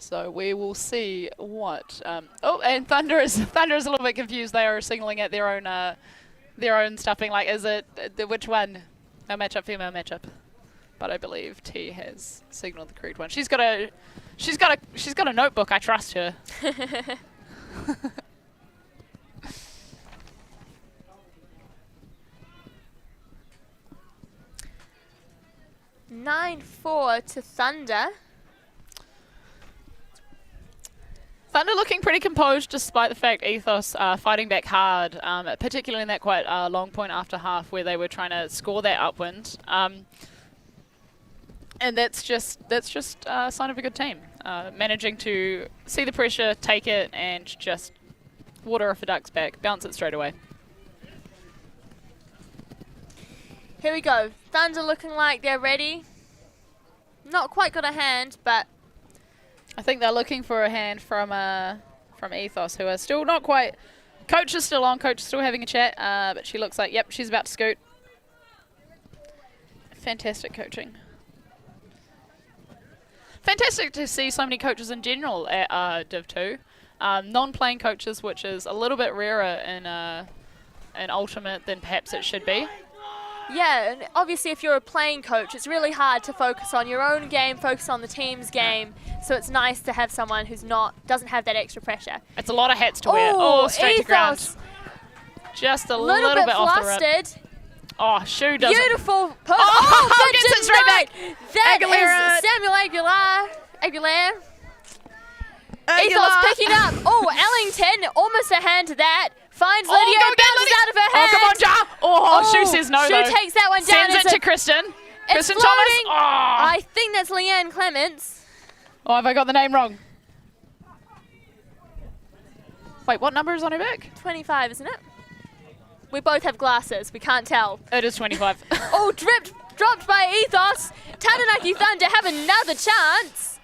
Speaker 2: So we will see what. Oh, and Thunder is a little bit confused. They are signaling at their own stuffing. Like, is it which one? Male matchup, female matchup. But I believe T has signaled the correct one. She's got a notebook. I trust her.
Speaker 1: 9-4 to Thunder.
Speaker 2: Thunder looking pretty composed despite the fact Ethos fighting back hard, particularly in that quite long point after half where they were trying to score that upwind. And that's just a sign of a good team. Managing to see the pressure, take it, and just water off a duck's back, bounce it straight away.
Speaker 1: Here we go. Thunder looking like they're ready. Not quite got a hand, but
Speaker 2: I think they're looking for a hand from Ethos, who are still not quite. Coach is still on. Coach is still having a chat, but she looks like, yep, she's about to scoot. Fantastic coaching. Fantastic to see so many coaches in general at Div 2. Non-playing coaches, which is a little bit rarer in Ultimate than perhaps it should be.
Speaker 1: yeah, and obviously if you're a playing coach, it's really hard to focus on your own game, focus on the team's game. So it's nice to have someone who's doesn't have that extra pressure.
Speaker 2: It's a lot of hats to wear. Oh, straight to ground. Just a little bit off the rip. Oh, shoe doesn't.
Speaker 1: Beautiful.
Speaker 2: Oh, gets it straight back.
Speaker 1: That is Samuel Aguilera. Ethos picking up. Oh, Ellington, almost a hand to that. Finds Lydia, bounces out of her hand.
Speaker 2: Oh, come on, Ja. Oh, Shu says no, though.
Speaker 1: Shu takes that one down.
Speaker 2: Sends it to Kristen. Kristen Thomas.
Speaker 1: Floating.
Speaker 2: Oh.
Speaker 1: I think that's Leanne Clements.
Speaker 2: Oh, have I got the name wrong? Wait, what number is on her back?
Speaker 1: 25, isn't it? We both have glasses. We can't tell.
Speaker 2: It is 25.
Speaker 1: Oh, dropped by Ethos. Taranaki Thunder have another chance.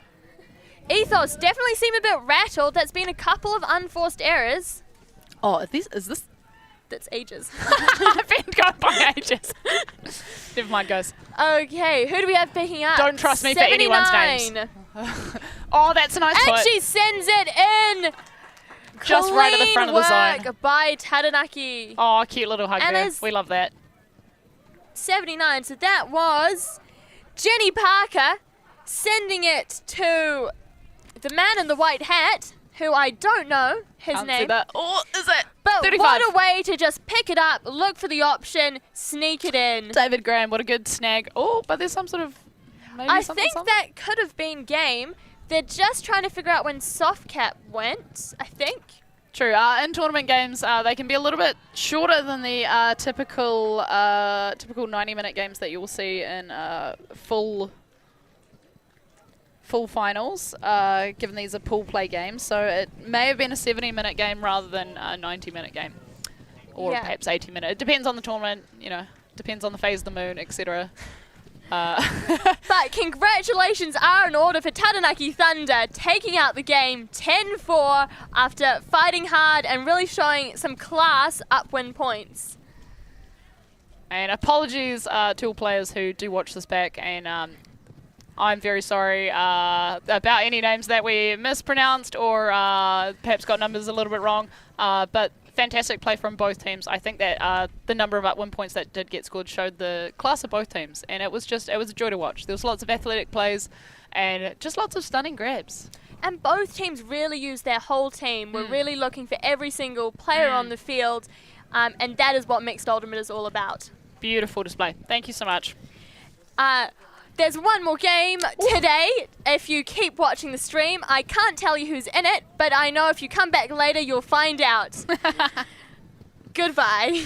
Speaker 1: Ethos definitely seem a bit rattled. There's been a couple of unforced errors.
Speaker 2: Oh, is this?
Speaker 1: That's ages.
Speaker 2: I've been going by ages. Never mind, guys.
Speaker 1: Okay, who do we have picking up?
Speaker 2: Don't trust me for anyone's names. Oh, that's a nice
Speaker 1: And
Speaker 2: put.
Speaker 1: she sends it in.
Speaker 2: Just right at the front of the zone.
Speaker 1: Clean work by Taranaki.
Speaker 2: Oh, cute little hug
Speaker 1: And
Speaker 2: there.
Speaker 1: it's
Speaker 2: We love that.
Speaker 1: 79. So that was Jenny Parker sending it to the man in the white hat, who I don't know his
Speaker 2: Can't
Speaker 1: name.
Speaker 2: see that. Oh, is it?
Speaker 1: But
Speaker 2: 35.
Speaker 1: what a way to just pick it up, look for the option, sneak it in.
Speaker 2: David Graham, what a good snag. Oh, but there's some sort of... Maybe
Speaker 1: I
Speaker 2: something,
Speaker 1: think that could have been game. They're just trying to figure out when soft cap went, I think.
Speaker 2: True. In tournament games, they can be a little bit shorter than the typical 90-minute games that you'll see in full finals, given these are pool play games. So it may have been a 70-minute game rather than a 90-minute game, or perhaps 80-minute. It depends on the tournament, depends on the phase of the moon, etc.
Speaker 1: But congratulations are in order for Taranaki Thunder, taking out the game 10-4 after fighting hard and really showing some class upwind points.
Speaker 2: And apologies to all players who do watch this back, and I'm very sorry about any names that we mispronounced or perhaps got numbers a little bit wrong, but fantastic play from both teams. I think that the number of upwind points that did get scored showed the class of both teams, and it was a joy to watch. There was lots of athletic plays and just lots of stunning grabs.
Speaker 1: And both teams really used their whole team. We're really looking for every single player on the field, and that is what Mixed Ultimate is all about.
Speaker 2: Beautiful display. Thank you so much.
Speaker 1: There's one more game today. If you keep watching the stream, I can't tell you who's in it, but I know if you come back later, you'll find out. Goodbye.